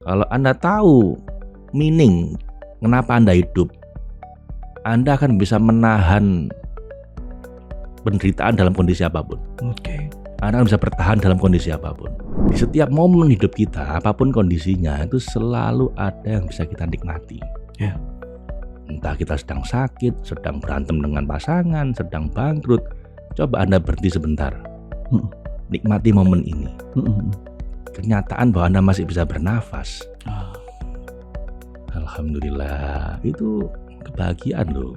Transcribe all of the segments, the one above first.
Kalau Anda tahu meaning kenapa Anda hidup, Anda akan bisa menahan penderitaan dalam kondisi apapun. Anda akan bisa bertahan dalam kondisi apapun. Di setiap momen hidup kita, apapun kondisinya, itu selalu ada yang bisa kita nikmati. Entah kita sedang sakit, sedang berantem dengan pasangan, sedang bangkrut, coba Anda berhenti sebentar. Nikmati momen ini. Kenyataan bahwa Anda masih bisa bernafas. Alhamdulillah, itu kebahagiaan loh.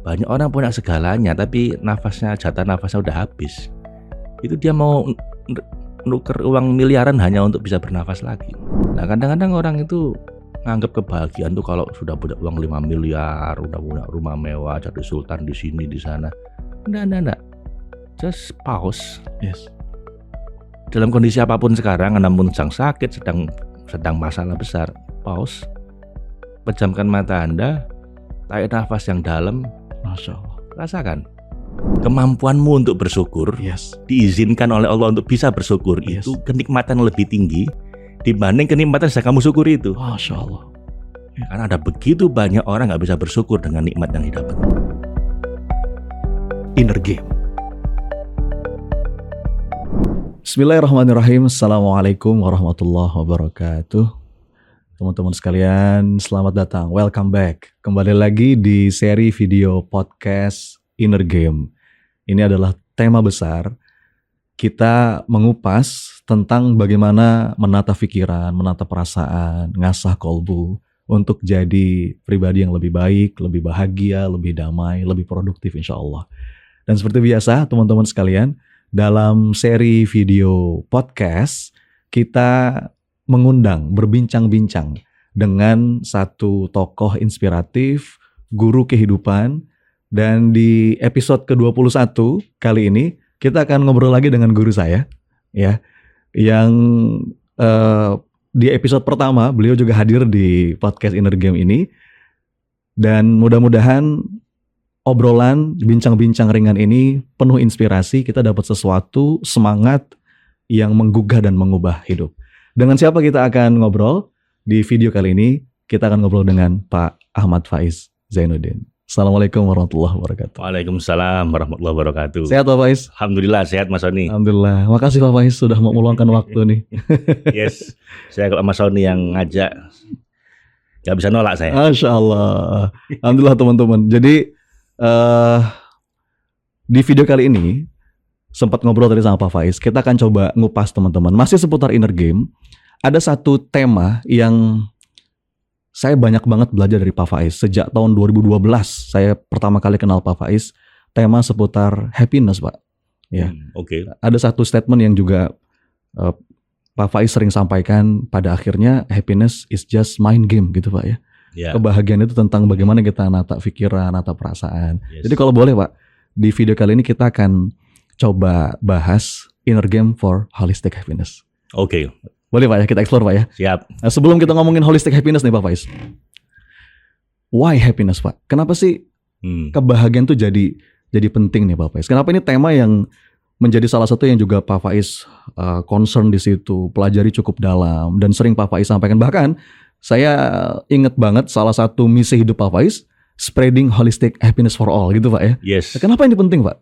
Banyak orang punya segalanya, tapi jatah nafasnya udah habis. Itu dia mau nuker uang miliaran hanya untuk bisa bernafas lagi. Nah, kadang-kadang orang itu nganggap kebahagiaan tuh kalau sudah punya uang 5 miliar, udah punya rumah mewah, jadi sultan di sini di sana. Enggak. Just pause. Dalam kondisi apapun sekarang, Anda pun sedang sakit, sedang masalah besar, pause. Pejamkan mata Anda, tarik nafas yang dalam. Masya Allah. Rasakan kemampuanmu untuk bersyukur, diizinkan oleh Allah untuk bisa bersyukur, itu kenikmatan lebih tinggi dibanding kenikmatan yang kamu syukuri itu. Masya Allah. Karena ada begitu banyak orang gak bisa bersyukur dengan nikmat yang didapat. Inner Game. Bismillahirrahmanirrahim. Assalamualaikum warahmatullahi wabarakatuh. Teman-teman sekalian, selamat datang. Welcome back. Kembali lagi di seri video podcast Inner Game. Ini adalah tema besar. Kita mengupas tentang bagaimana menata pikiran, menata perasaan, ngasah kolbu untuk jadi pribadi yang lebih baik, lebih bahagia, lebih damai, lebih produktif insya Allah. Dan seperti biasa teman-teman sekalian, dalam seri video podcast kita mengundang, berbincang-bincang dengan satu tokoh inspiratif, guru kehidupan. Dan di episode ke-21 kali ini kita akan ngobrol lagi dengan guru saya, ya, yang di episode pertama beliau juga hadir di podcast Inner Game ini. Dan mudah-mudahan obrolan, bincang-bincang ringan ini penuh inspirasi, kita dapat sesuatu, semangat yang menggugah dan mengubah hidup. Dengan siapa kita akan ngobrol? Di video kali ini kita akan ngobrol dengan Pak Ahmad Faiz Zainuddin. Assalamualaikum warahmatullahi wabarakatuh. Waalaikumsalam warahmatullahi wabarakatuh. Sehat Pak Faiz? Alhamdulillah sehat Mas Sony. Alhamdulillah. Makasih Pak Faiz sudah mau meluangkan waktu nih. Yes, saya kalau Mas Sony yang ngajak gak bisa nolak saya. Masya Allah. Alhamdulillah teman-teman. Jadi di video kali ini sempat ngobrol tadi sama Pak Faiz. Kita akan coba ngupas teman-teman. Masih seputar Inner Game. Ada satu tema yang saya banyak banget belajar dari Pak Faiz. Sejak tahun 2012 saya pertama kali kenal Pak Faiz. Tema seputar happiness, Pak. Ya. Oke. Ada satu statement yang juga Pak Faiz sering sampaikan, pada akhirnya happiness is just mind game gitu Pak ya. Kebahagiaan itu tentang bagaimana kita nata pikiran, nata perasaan. Jadi kalau boleh Pak, di video kali ini kita akan coba bahas inner game for holistic happiness. Oke. Boleh Pak ya, kita explore Pak ya. Siap. Nah, sebelum kita ngomongin holistic happiness nih Pak Faiz, why happiness Pak? Kenapa sih kebahagiaan tuh jadi penting nih Pak Faiz? Kenapa ini tema yang menjadi salah satu yang juga Pak Faiz concern di situ, pelajari cukup dalam dan sering Pak Faiz sampaikan. Bahkan saya ingat banget salah satu misi hidup Pak Faiz, spreading holistic happiness for all gitu Pak ya. Yes. Kenapa ini penting Pak?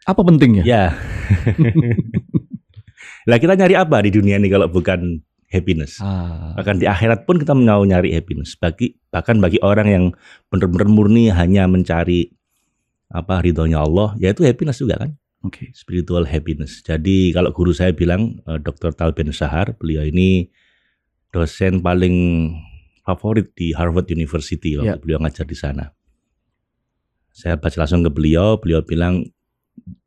Apa pentingnya? Ya. Lah kita nyari apa di dunia ini kalau bukan happiness? Bahkan di akhirat pun kita mau nyari happiness. Bahkan bagi orang yang benar-benar murni hanya mencari ridhonya Allah, yaitu happiness juga kan? Spiritual happiness. Jadi kalau guru saya bilang, Dr. Tal Ben Shahar, beliau ini dosen paling favorit di Harvard University waktu beliau ngajar di sana. Saya baca langsung ke beliau bilang,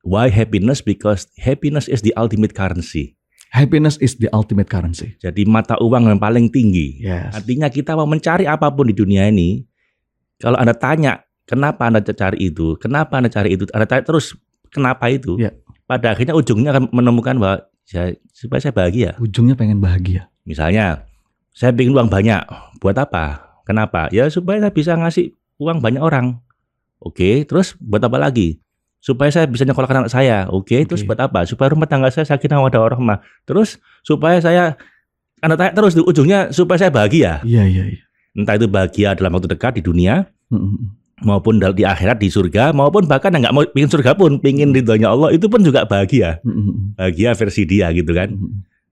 why happiness? Because happiness is the ultimate currency. Happiness is the ultimate currency. Jadi mata uang yang paling tinggi. Artinya kita mau mencari apapun di dunia ini, kalau Anda tanya, kenapa Anda cari itu? Kenapa Anda cari itu? Anda tanya terus, kenapa itu? Pada akhirnya ujungnya akan menemukan bahwa supaya saya bahagia. Ujungnya pengen bahagia. Misalnya, saya bikin uang banyak. Buat apa? Kenapa? Ya supaya saya bisa ngasih uang banyak orang. Oke, terus buat apa lagi? Supaya saya bisa nyekolahkan anak saya. Oke, terus buat apa? Supaya rumah tangga saya sakinah mawaddah warahmah. Terus supaya saya Anda tanya terus tuh, ujungnya supaya saya bahagia. Iya. Entah itu bahagia dalam waktu dekat di dunia, maupun di akhirat di surga, maupun bahkan yang nggak mau pingin surga pun, pingin ridhonya Allah, itu pun juga bahagia. Bahagia versi dia gitu kan.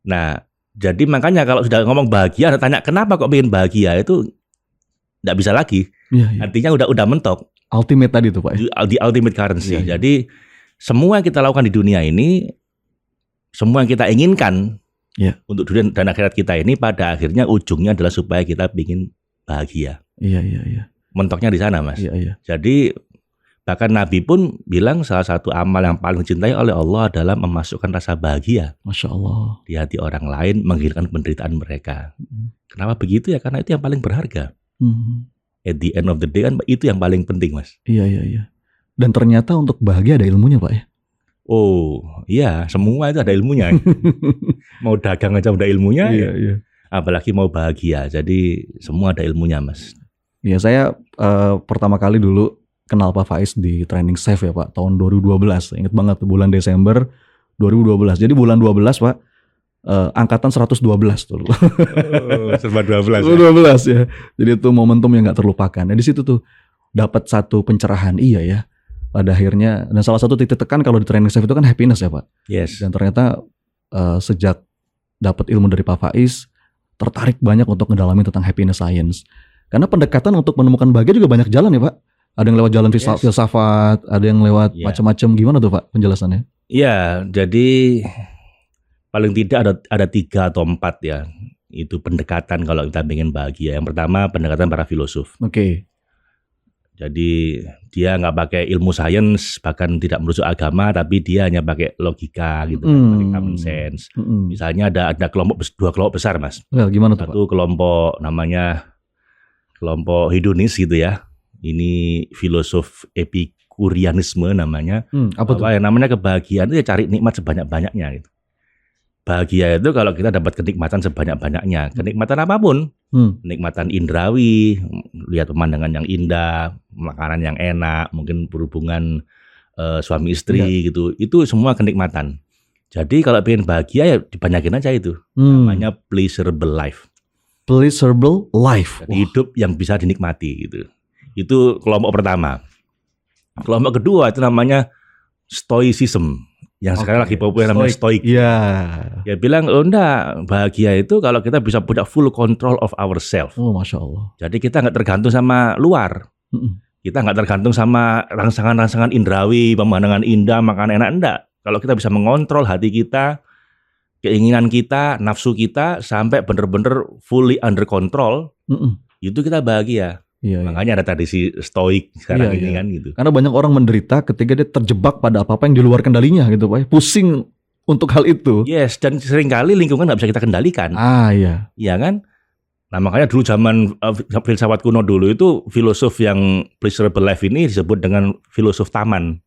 Nah, jadi makanya kalau sudah ngomong bahagia, Anda tanya kenapa kok pingin bahagia, itu nggak bisa lagi. Iya. Artinya udah mentok. Ultimate tadi tuh Pak. The ultimate currency. Iya. Jadi semua yang kita lakukan di dunia ini, semua yang kita inginkan untuk dunia dan akhirat kita ini, pada akhirnya ujungnya adalah supaya kita pingin bahagia. Iya. Mentoknya di sana, Mas. Iya. Jadi bahkan Nabi pun bilang salah satu amal yang paling dicintai oleh Allah adalah memasukkan rasa bahagia. Masya Allah. Di hati orang lain, menghilangkan penderitaan mereka. Kenapa begitu ya? Karena itu yang paling berharga. At the end of the day kan itu yang paling penting, Mas. Iya. Dan ternyata untuk bahagia ada ilmunya Pak ya? Oh iya, semua itu ada ilmunya. Mau dagang aja udah ilmunya. Iya. Apalagi mau bahagia. Jadi semua ada ilmunya, Mas. Iya, saya pertama kali dulu kenal Pak Faiz di Training Safe ya Pak, tahun 2012. Ingat banget bulan Desember 2012. Jadi bulan 12 Pak, angkatan 112 tuh. Serba 12 ya. 12 ya. Jadi itu momentum yang gak terlupakan. Nah di situ tuh dapat satu pencerahan, iya ya. Pada akhirnya, dan salah satu titik tekan kalau di Training Safe itu kan happiness ya Pak. Yes. Dan ternyata sejak dapat ilmu dari Pak Faiz, tertarik banyak untuk ngedalamin tentang happiness science. Karena pendekatan untuk menemukan bahagia juga banyak jalan ya Pak. Ada yang lewat jalan filsafat, ada yang lewat macam-macam. Gimana tuh Pak penjelasannya? Iya, jadi paling tidak ada 3 atau 4 ya. Itu pendekatan kalau kita ingin bahagia. Yang pertama pendekatan para filosof. Oke. Jadi dia nggak pakai ilmu sains, bahkan tidak merujuk agama, tapi dia hanya pakai logika gitu, pakai common sense. Misalnya ada 2 kelompok besar, Mas. Well, gimana tuh, Satu kelompok namanya kelompok hedonis gitu ya. Ini filosof epikurianisme namanya. Apa tuh? Yang namanya kebahagiaan itu ya cari nikmat sebanyak-banyaknya gitu. Bahagia itu kalau kita dapat kenikmatan sebanyak-banyaknya, kenikmatan apapun, kenikmatan indrawi, lihat pemandangan yang indah, makanan yang enak, mungkin berhubungan suami istri gitu, itu semua kenikmatan. Jadi kalau pengen bahagia ya dibanyakin aja itu, namanya pleasurable life. Pleasurable life. Jadi hidup yang bisa dinikmati gitu. Itu kelompok pertama. Kelompok kedua itu namanya stoicism. Yang sekarang lagi populer namanya stoik. Iya. Dia bilang, enggak, bahagia itu kalau kita bisa punya full control of ourselves. Oh, Masya Allah. Jadi kita nggak tergantung sama luar. Kita nggak tergantung sama rangsangan-rangsangan indrawi, pemandangan indah, makan enak, enggak. Kalau kita bisa mengontrol hati kita, keinginan kita, nafsu kita, sampai benar-benar fully under control, itu kita bahagia. Iya, makanya ada tradisi stoik sekarang ini kan gitu. Karena banyak orang menderita ketika dia terjebak pada apa-apa yang di luar kendalinya gitu Pak. Pusing untuk hal itu. Yes, dan seringkali lingkungan nggak bisa kita kendalikan. Iya. Iya kan? Nah makanya dulu zaman filsafat kuno dulu itu filosof yang pleasurable life ini disebut dengan filosof taman.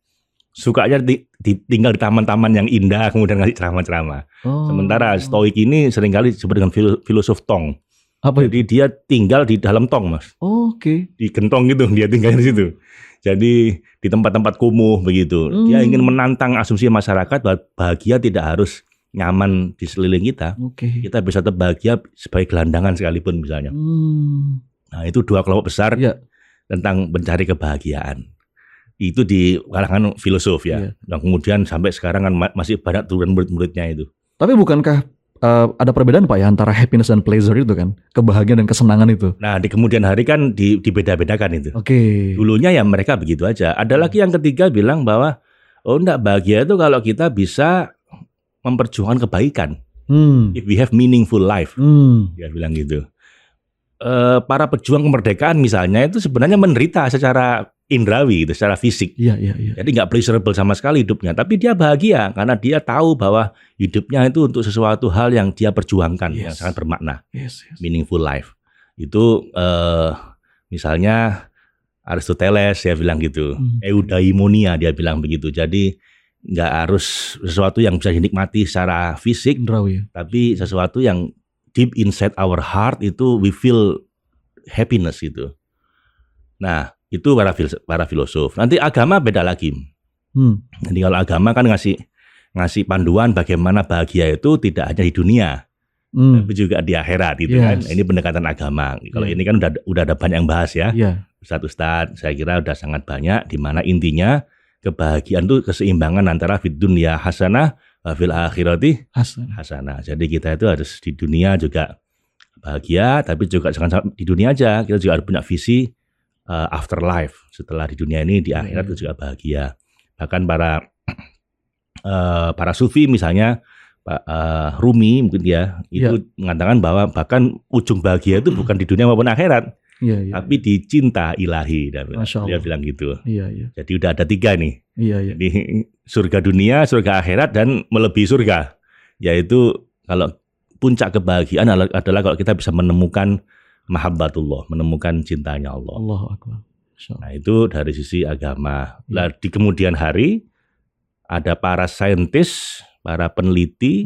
Sukanya tinggal di taman-taman yang indah kemudian ngasih ceramah-ceramah. Sementara stoik ini seringkali disebut dengan filosof tong. Apa Jadi dia tinggal di dalam tong, Mas. Oke. Di gentong gitu, dia tinggal di situ. Jadi di tempat-tempat kumuh begitu. Dia ingin menantang asumsi masyarakat bahwa bahagia tidak harus nyaman di sekeliling kita. Kita bisa tetap bahagia sebagai gelandangan sekalipun misalnya. Nah itu 2 kelompok besar tentang mencari kebahagiaan. Itu di kalangan filosof ya. Dan kemudian sampai sekarang kan masih banyak turunan murid-muridnya itu. Tapi bukankah ada perbedaan Pak ya antara happiness dan pleasure itu kan, kebahagiaan dan kesenangan itu? Nah di kemudian hari kan dibeda-bedakan itu. Dulunya ya mereka begitu aja. Ada lagi yang ketiga bilang bahwa enggak, bahagia itu kalau kita bisa memperjuangkan kebaikan. If we have meaningful life, dia bilang gitu. Para pejuang kemerdekaan misalnya itu sebenarnya menderita secara indrawi, gitu, secara fisik. Jadi nggak pleasurable sama sekali hidupnya, tapi dia bahagia karena dia tahu bahwa hidupnya itu untuk sesuatu hal yang dia perjuangkan, yang sangat bermakna, meaningful life. Itu misalnya Aristoteles ya bilang gitu, eudaimonia dia bilang begitu. Jadi nggak harus sesuatu yang bisa dinikmati secara fisik, tapi sesuatu yang deep inside our heart itu we feel happiness itu. Nah itu para filosof. Nanti agama beda lagi. Jadi kalau agama kan ngasih panduan bagaimana bahagia itu tidak hanya di dunia, tapi juga di akhirat gitu kan. Yes. Ini pendekatan agama. Kalau ini kan udah ada banyak yang bahas ya. Ustadz, saya kira udah sangat banyak, di mana intinya kebahagiaan itu keseimbangan antara fid dunya hasanah wa fil akhirati hasanah. Jadi kita itu harus di dunia juga bahagia, tapi juga jangan di dunia aja, kita juga harus punya visi afterlife. Setelah di dunia ini, di akhirat itu juga bahagia. Bahkan para sufi misalnya Pak Rumi mungkin ya itu mengatakan bahwa bahkan ujung bahagia itu bukan di dunia maupun akhirat, tapi di cinta ilahi. Dia bilang gitu. Jadi udah ada 3 nih. Jadi surga dunia, surga akhirat, dan melebihi surga. Yaitu kalau puncak kebahagiaan adalah kalau kita bisa menemukan mahabbatullah, menemukan cintanya Allah. Allahu Akbar. Nah itu dari sisi agama. Nah, di kemudian hari ada para saintis, para peneliti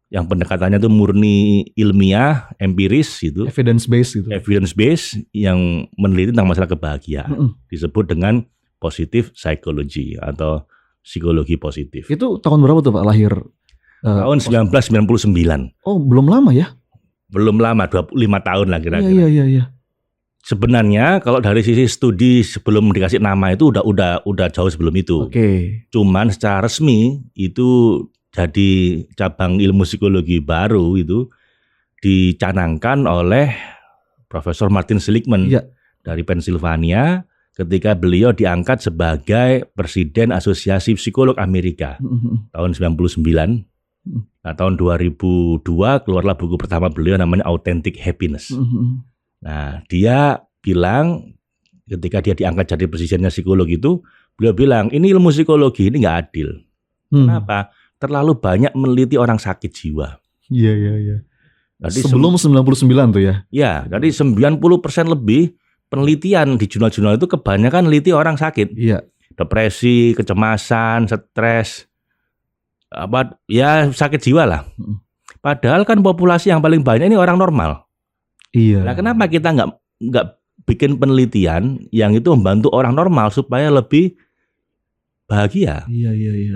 yang pendekatannya itu murni ilmiah, empiris gitu. Evidence based gitu. Evidence based yang meneliti tentang masalah kebahagiaan. Disebut dengan positive psychology atau psikologi positif. Itu tahun berapa tuh Pak lahir? Tahun 1999. Oh, belum lama ya? Belum lama, 25 tahun lah kira-kira. Iya. Sebenarnya kalau dari sisi studi sebelum dikasih nama itu udah jauh sebelum itu. Cuman secara resmi itu jadi cabang ilmu psikologi baru itu dicanangkan oleh Profesor Martin Seligman dari Pennsylvania ketika beliau diangkat sebagai Presiden Asosiasi Psikolog Amerika tahun 99. Nah, tahun 2002 keluarlah buku pertama beliau namanya Authentic Happiness. Nah, dia bilang ketika dia diangkat jadi presidennya psikolog itu, beliau bilang ini ilmu psikologi ini nggak adil. Kenapa? Terlalu banyak meneliti orang sakit jiwa. Iya. Sebelum 99 tuh ya? Ya, jadi 90% lebih penelitian di jurnal-jurnal itu kebanyakan neliti orang sakit. Depresi, kecemasan, stres, sakit jiwa lah. Padahal kan populasi yang paling banyak ini orang normal. Nah, kenapa kita nggak bikin penelitian yang itu membantu orang normal supaya lebih bahagia,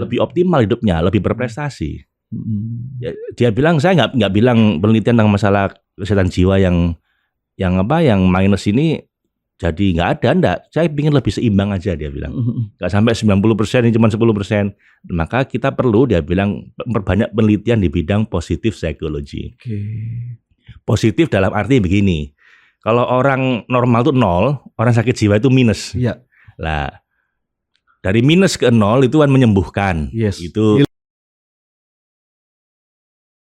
lebih optimal hidupnya, lebih berprestasi? Dia bilang, saya nggak bilang penelitian tentang masalah kesehatan jiwa yang minus ini jadi nggak ada, enggak. Saya ingin lebih seimbang aja, dia bilang. Nggak sampai 90%, ini cuma 10%. Maka kita perlu, dia bilang, memperbanyak penelitian di bidang positif psikologi. Positif dalam arti begini, kalau orang normal itu 0, orang sakit jiwa itu minus. Lah, dari minus ke 0 itu kan menyembuhkan. Itu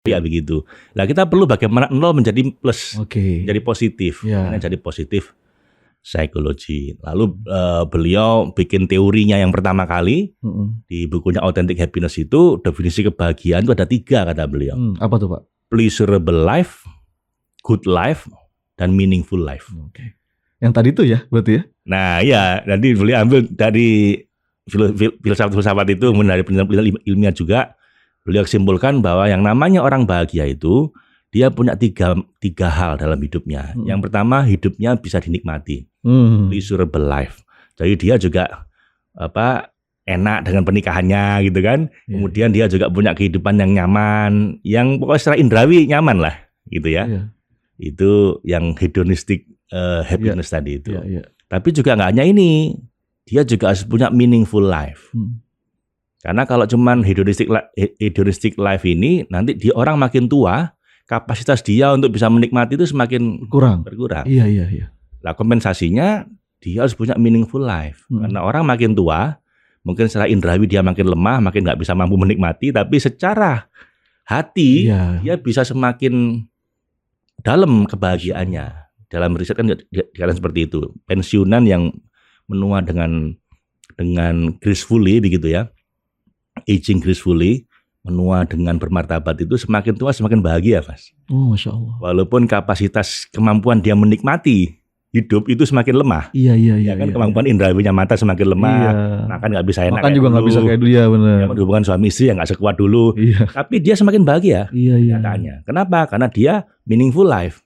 ya begitu. Lah kita perlu bagaimana 0 menjadi plus, jadi positif. Jadi positif psikologi. Lalu beliau bikin teorinya yang pertama kali di bukunya Authentic Happiness itu, definisi kebahagiaan itu ada 3 kata beliau. Apa tuh Pak? Pleasurable life, good life, dan meaningful life. Yang tadi itu ya berarti ya? Nah ya, nanti beliau ambil dari filsafat itu, kemudian dari penelitian ilmiah juga, beliau simpulkan bahwa yang namanya orang bahagia itu dia punya tiga hal dalam hidupnya. Yang pertama, hidupnya bisa dinikmati, pleasurable life. Jadi dia juga enak dengan pernikahannya gitu kan. Kemudian dia juga punya kehidupan yang nyaman, yang pokoknya secara indrawi nyaman lah gitu ya. Itu yang hedonistic happiness tadi itu. Tapi juga nggak hanya ini, dia juga harus punya meaningful life. Karena kalau cuman hedonistic life ini, nanti dia orang makin tua, kapasitas dia untuk bisa menikmati itu semakin berkurang. Nah, kompensasinya dia harus punya meaningful life. Karena orang makin tua, mungkin secara indrawi dia makin lemah, makin nggak bisa mampu menikmati, tapi secara hati dia bisa semakin dalam kebahagiaannya. Dalam riset kan dikatakan seperti itu. Pensiunan yang menua dengan gracefully begitu ya. Aging gracefully, menua dengan bermartabat itu semakin tua semakin bahagia, Mas. Oh, Masya Allah. Walaupun kapasitas kemampuan dia menikmati hidup itu semakin lemah. Iya. Kemampuan indrawinya mata semakin lemah. Makan nggak bisa enak. Makan juga nggak bisa kayak dulu ya, benar. Hubungan suami istri yang nggak sekuat dulu. Tapi dia semakin bahagia. Katanya. Kenapa? Karena dia meaningful life.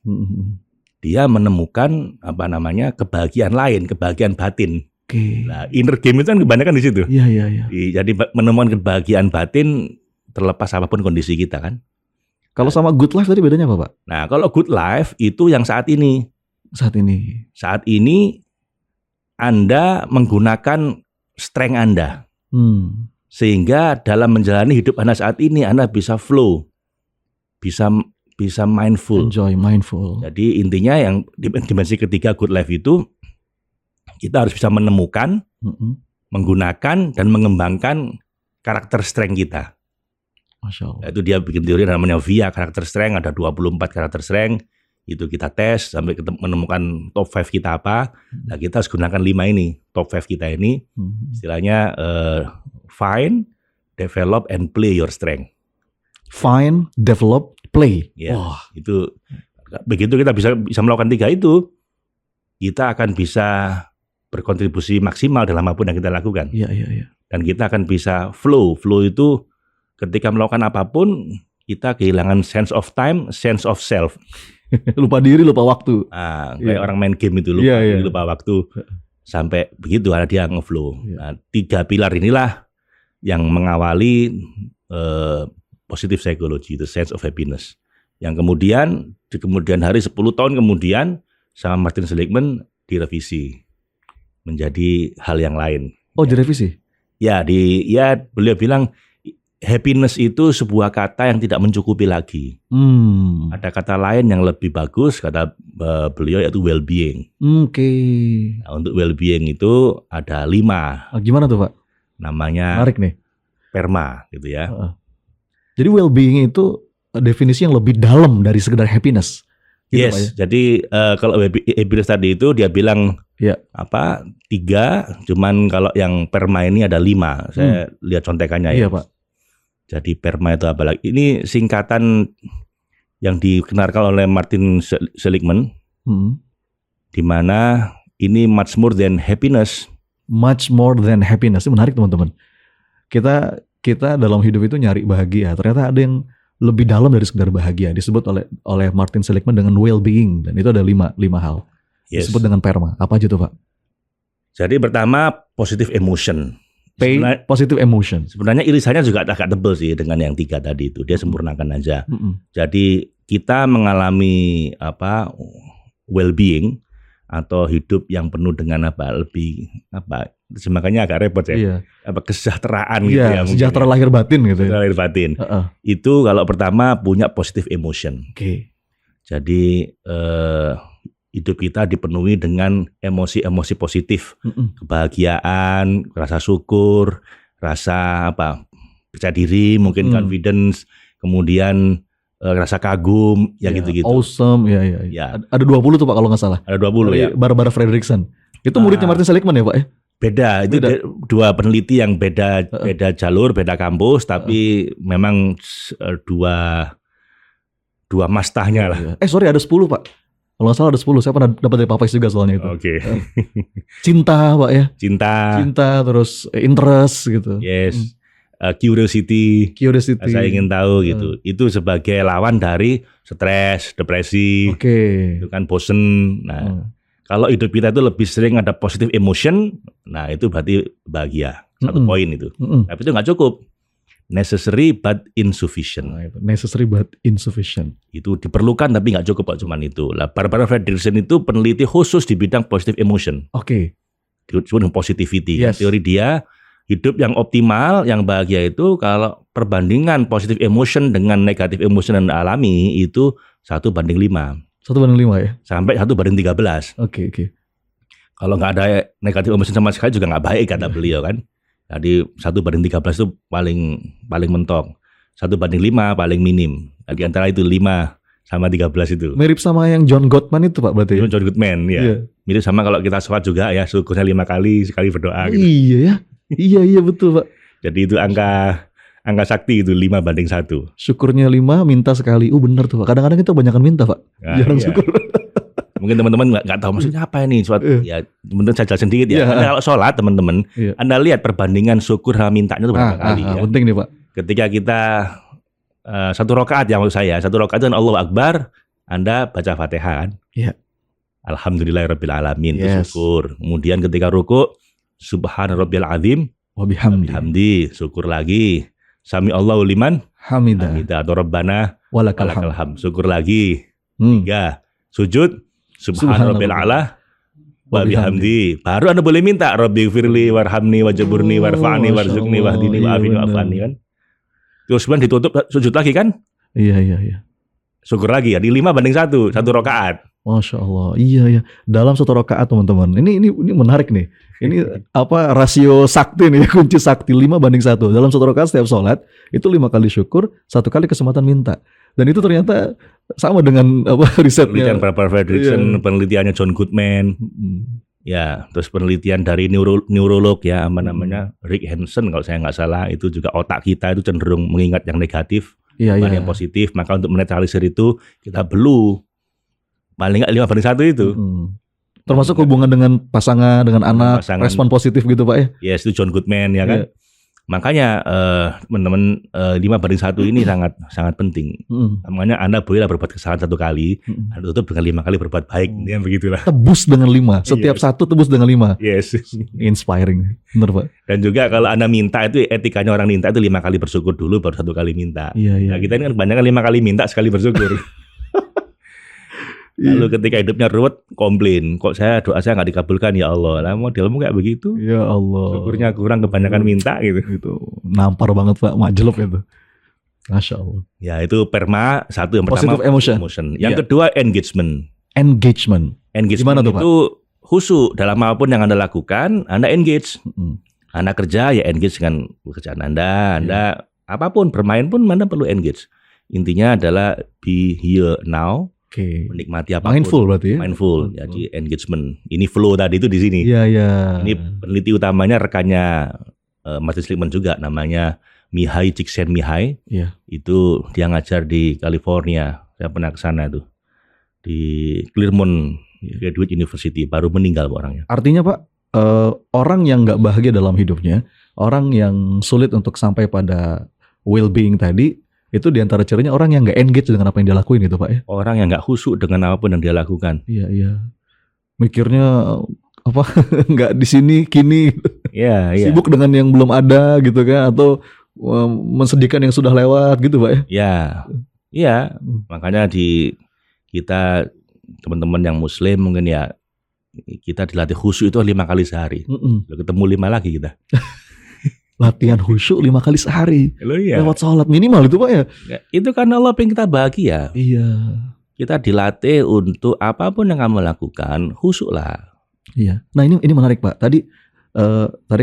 Dia menemukan kebahagiaan lain, kebahagiaan batin. Nah, inner game itu kan kebanyakan di situ. Iya. Jadi menemukan kebahagiaan batin terlepas apapun kondisi kita kan. Kalau sama good life tadi bedanya apa, Pak? Nah, kalau good life itu yang saat ini. Saat ini. Saat ini Anda menggunakan strength Anda. Sehingga dalam menjalani hidup Anda saat ini Anda bisa flow. Bisa mindful. Enjoy, mindful. Jadi intinya yang dimensi ketiga good life itu kita harus bisa menemukan, menggunakan dan mengembangkan karakter strength kita. Masya Allah. Itu dia bikin teori namanya VIA karakter strength, ada 24 karakter strength. Itu kita tes sampai menemukan top 5 kita apa. Nah, kita harus gunakan 5 ini, top 5 kita ini. Istilahnya find, develop and play your strength. Find, develop, play. Ya, itu begitu kita bisa melakukan 3 itu, kita akan bisa berkontribusi maksimal dalam apapun yang kita lakukan. Iya. Dan kita akan bisa flow. Flow itu ketika melakukan apapun, kita kehilangan sense of time, sense of self. Lupa diri, lupa waktu. Kayak orang main game itu lupa diri, lupa waktu. Sampai begitu ada dia ngeflow. Nah, 3 pilar inilah yang mengawali positive psychology, the sense of happiness. Yang kemudian di kemudian hari 10 tahun kemudian sama Martin Seligman direvisi menjadi hal yang lain. Oh, direvisi? Ya, beliau bilang happiness itu sebuah kata yang tidak mencukupi lagi. Ada kata lain yang lebih bagus, kata beliau, yaitu well-being. Oke. Nah, untuk well-being itu ada 5. Gimana tuh, Pak? Namanya menarik nih. PERMA gitu ya. Jadi well-being itu definisi yang lebih dalam dari sekedar happiness. Gitu, Yes, Pak, ya? jadi kalau happiness tadi itu dia bilang 3, cuman kalau yang PERMA ini ada 5. Saya lihat contekannya Iya, ya. Pak. Jadi PERMA itu apa lagi? Ini singkatan yang dikenalkan oleh Martin Seligman, di mana ini much more than happiness. Much more than happiness. Itu menarik, teman-teman. Kita dalam hidup itu nyari bahagia. Ternyata ada yang lebih dalam dari sekedar bahagia. Disebut oleh Martin Seligman dengan well-being, dan itu ada 5 hal. Yes. Disebut dengan PERMA. Apa aja tuh, Pak? Jadi pertama positive emotion. Positive emotion. Sebenarnya irisannya juga agak tebal sih dengan yang 3 tadi itu. Dia sempurnakan aja. Jadi kita mengalami well-being atau hidup yang penuh dengan makanya agak repot ya. Iya. Kesejahteraan gitu ya. Sejahtera lahir batin gitu. Sejahtera lahir batin. Itu kalau pertama punya positive emotion. Oke. Jadi hidup kita dipenuhi dengan emosi-emosi positif, kebahagiaan, rasa syukur, rasa percaya diri, mungkin confidence, kemudian rasa kagum, gitu-gitu. Awesome, ya. Ada 20 tuh, Pak, kalau nggak salah. Ada 20 ya. Barbara Fredrickson. Itu muridnya Martin Seligman ya, Pak ya? Beda, itu 2 peneliti yang beda jalur, beda kampus, tapi memang dua mastahnya lah. Sorry, ada 10, Pak. Kalau nggak salah ada 10, saya pernah dapat dari Pak Faiz juga soalnya itu. Oke. Cinta, Pak ya. Cinta, terus interest gitu. Yes. Curiosity. Saya ingin tahu gitu. Itu sebagai lawan dari stres, depresi. Oke. Itu kan bosen. Nah, kalau hidup kita itu lebih sering ada positive emotion, nah itu berarti bahagia. 1 poin itu. Tapi itu nggak cukup. Necessary but insufficient. Necessary but insufficient. Itu diperlukan tapi nggak cukup cuman itu. Barbara Fredrickson itu peneliti khusus di bidang positive emotion. Oke. Disebut dengan positivity. Yes. Teori dia hidup yang optimal, yang bahagia itu kalau perbandingan positive emotion dengan negative emotion yang alami itu 1:5. 1:5 ya? Sampai 1:13. Oke. Kalau nggak ada negative emotion sama sekali juga nggak baik kata beliau kan. Jadi 1:13 itu paling mentok. 1:5 paling minim. Nah, di antara itu 5 sama 13 itu. Mirip sama yang John Gottman itu, Pak, berarti. John Gottman ya. Iya. Mirip sama kalau kita sholat juga ya, syukurnya 5 kali, sekali berdoa gitu. Iya ya. Iya betul, Pak. Jadi itu angka sakti itu 5:1. Syukurnya 5, minta sekali. Bener tuh, Pak. Kadang-kadang kita kebanyakan minta, Pak. Jarang syukur. Mungkin teman-teman nggak tahu maksudnya apa ini. Ya, teman-teman saya jelasin sedikit ya. Anda kalau sholat, teman-teman, Anda lihat perbandingan syukur sama mintanya itu berapa kali ya. Penting nih, Pak. Ketika kita 1 rakaat ya maksud saya, 1 rakaat itu Allahu Akbar, Anda baca Fatihah kan? Iya. Alhamdulillahirabbil alamin, itu syukur. Kemudian ketika ruku, Subhana rabbiyal azim wa bihamdi, syukur lagi. Sami Allahu liman Hamidah. atau Rabbana Walakal walakal hamd. hamd. Syukur lagi. Hmm. 3. Sujud Subhana rabbil a'la wa Wabihamdi. bihamdi. Baru Anda boleh minta Rabbi firli warhamni wajaburni Oh, warfa'ni Masya warzuqni Allah. wahdini Iya, wa'afini benar. wa'afani kan. Terus kemudian ditutup sujud lagi kan? Iya. Syukur lagi ya. Di 5:1, 1 rakaat. Masya Allah. Iya. Dalam satu rakaat teman-teman. Ini menarik nih. Ini apa rasio sakti nih, kunci sakti 5:1. Dalam satu rakaat setiap sholat itu 5 kali syukur, 1 kali kesempatan minta. Dan itu ternyata sama dengan apa risetnya. Penelitian Barbara Fredrickson, Iya. penelitiannya John Goodman. Ya, terus penelitian dari neurolog ya, namanya Rick Hanson kalau saya nggak salah, itu juga otak kita itu cenderung mengingat yang negatif, Iya. yang positif. Maka untuk menetralisir itu kita perlu paling nggak 5:1 itu. Termasuk hubungan dengan pasangan, dengan anak, Pasangan. respon positif gitu Pak ya. Yes, itu John Goodman ya kan. Iya. Makanya teman-teman 5:1 ini sangat penting. Makanya Anda bolehlah berbuat kesalahan 1 kali, Anda tutup dengan 5 kali berbuat baik. Ya begitulah. Tebus dengan 5. Setiap Iya. satu tebus dengan 5. Yes. Inspiring. Bener Pak. Dan juga kalau Anda minta itu etikanya orang minta itu 5 kali bersyukur dulu baru 1 kali minta. Iya. Nah, kita ini kan kebanyakan 5 kali minta sekali bersyukur. Lalu ketika hidupnya ruwet komplain, kok doa saya nggak dikabulkan ya Allah. Lah modelmu kayak begitu. Ya Allah. Syukurnya kurang, kebanyakan minta gitu. Itu nampar banget Pak, majelop itu. Masya Allah. Ya itu perma satu yang Positive pertama emotion. Yang Iya. kedua engagement. Engagement. Engagement Gimana tuh, Pak? itu khusyuk dalam apapun yang Anda lakukan, Anda engage. Mm-mm. Anda kerja ya engage dengan pekerjaan Anda apapun bermain pun Anda perlu engage. Intinya adalah be here now, Oke. menikmati apapun. Mindful berarti ya. Mindful. Jadi engagement. Ini flow tadi itu di sini. Iya. Ini peneliti utamanya rekannya Martin Seligman juga, namanya Mihai Csikszentmihalyi. Iya. Itu dia ngajar di California. Saya pernah ke sana tuh. Di Claremont Graduate University, baru meninggal orangnya. Artinya Pak, orang yang nggak bahagia dalam hidupnya, orang yang sulit untuk sampai pada well-being tadi, itu diantara cirinya orang yang nggak engage dengan apa yang dia lakuin itu Pak ya. Orang yang nggak khusyuk dengan apapun yang dia lakukan. Iya. Mikirnya apa nggak di sini kini, Iya. sibuk dengan yang belum ada gitu kan, atau mensedihkan yang sudah lewat gitu Pak ya. Iya. Makanya kita teman-teman yang Muslim mungkin ya kita dilatih khusyuk itu 5 kali sehari. Ketemu 5 lagi kita. Latihan khusyuk 5 kali sehari. Iya. Lewat sholat minimal itu Pak ya. Itu karena Allah pengen kita bahagia. Iya. Kita dilatih untuk apapun yang kamu lakukan khusyuk lah. Iya. Nah ini menarik Pak. Tadi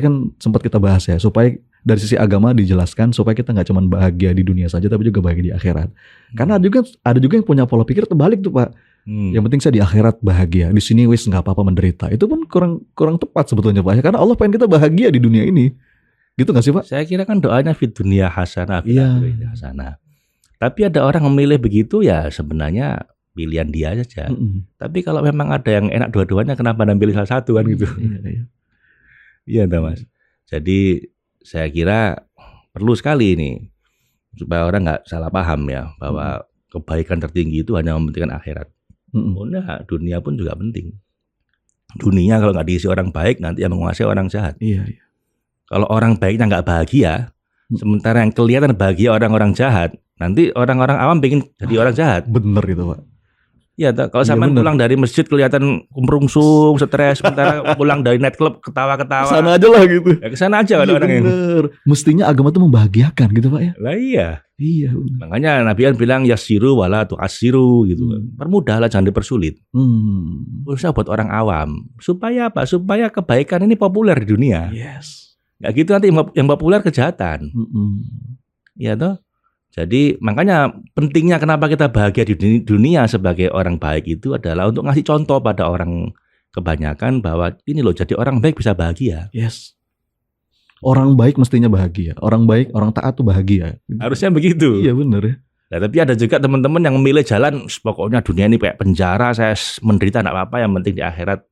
kan sempat kita bahas ya, supaya dari sisi agama dijelaskan supaya kita nggak cuma bahagia di dunia saja tapi juga bahagia di akhirat. Karena ada juga yang punya pola pikir terbalik tuh Pak. Yang penting saya di akhirat bahagia, di sini wis nggak apa-apa menderita. Itu pun kurang tepat sebetulnya Pak. Karena Allah pengen kita bahagia di dunia ini. Gitu nggak sih Pak? Saya kira kan doanya fid dunya hasanah, fil Iya. akhirati hasanah. Tapi ada orang memilih begitu ya sebenarnya pilihan dia saja. Tapi kalau memang ada yang enak dua-duanya, kenapa Anda pilih salah satu kan gitu? Iya. Iya, Mas. Jadi saya kira perlu sekali ini supaya orang nggak salah paham ya bahwa kebaikan tertinggi itu hanya mementingkan akhirat. Nah, dunia pun juga penting. Dunia kalau nggak diisi orang baik nanti yang menguasai orang jahat. Iya. Kalau orang baiknya nggak bahagia, sementara yang kelihatan bahagia orang-orang jahat, nanti orang-orang awam pengen jadi orang jahat. Bener itu Pak. Ya, kalau sampean pulang dari masjid kelihatan kumrungsung, stres, sementara pulang dari nightclub ketawa-ketawa. Sana aja lah gitu. Ya kesana aja kalau orang ini. Bener. Mestinya agama itu membahagiakan gitu Pak ya. Lah iya. Iya. Makanya Nabi kan bilang yasiru wala tu'assiru gitu. Permudahlah, jangan dipersulit. Khususnya buat orang awam. Supaya apa? Supaya kebaikan ini populer di dunia. Yes. Nggak gitu nanti yang populer kejahatan. Iya toh? Jadi makanya pentingnya kenapa kita bahagia di dunia sebagai orang baik itu adalah untuk ngasih contoh pada orang kebanyakan bahwa ini loh, jadi orang baik bisa bahagia. Yes. Orang baik mestinya bahagia. Orang baik, orang taat tuh bahagia. Harusnya begitu. Iya bener ya. Nah, tapi ada juga teman-teman yang memilih jalan pokoknya dunia ini kayak penjara, saya menderita enggak apa-apa, yang penting di akhirat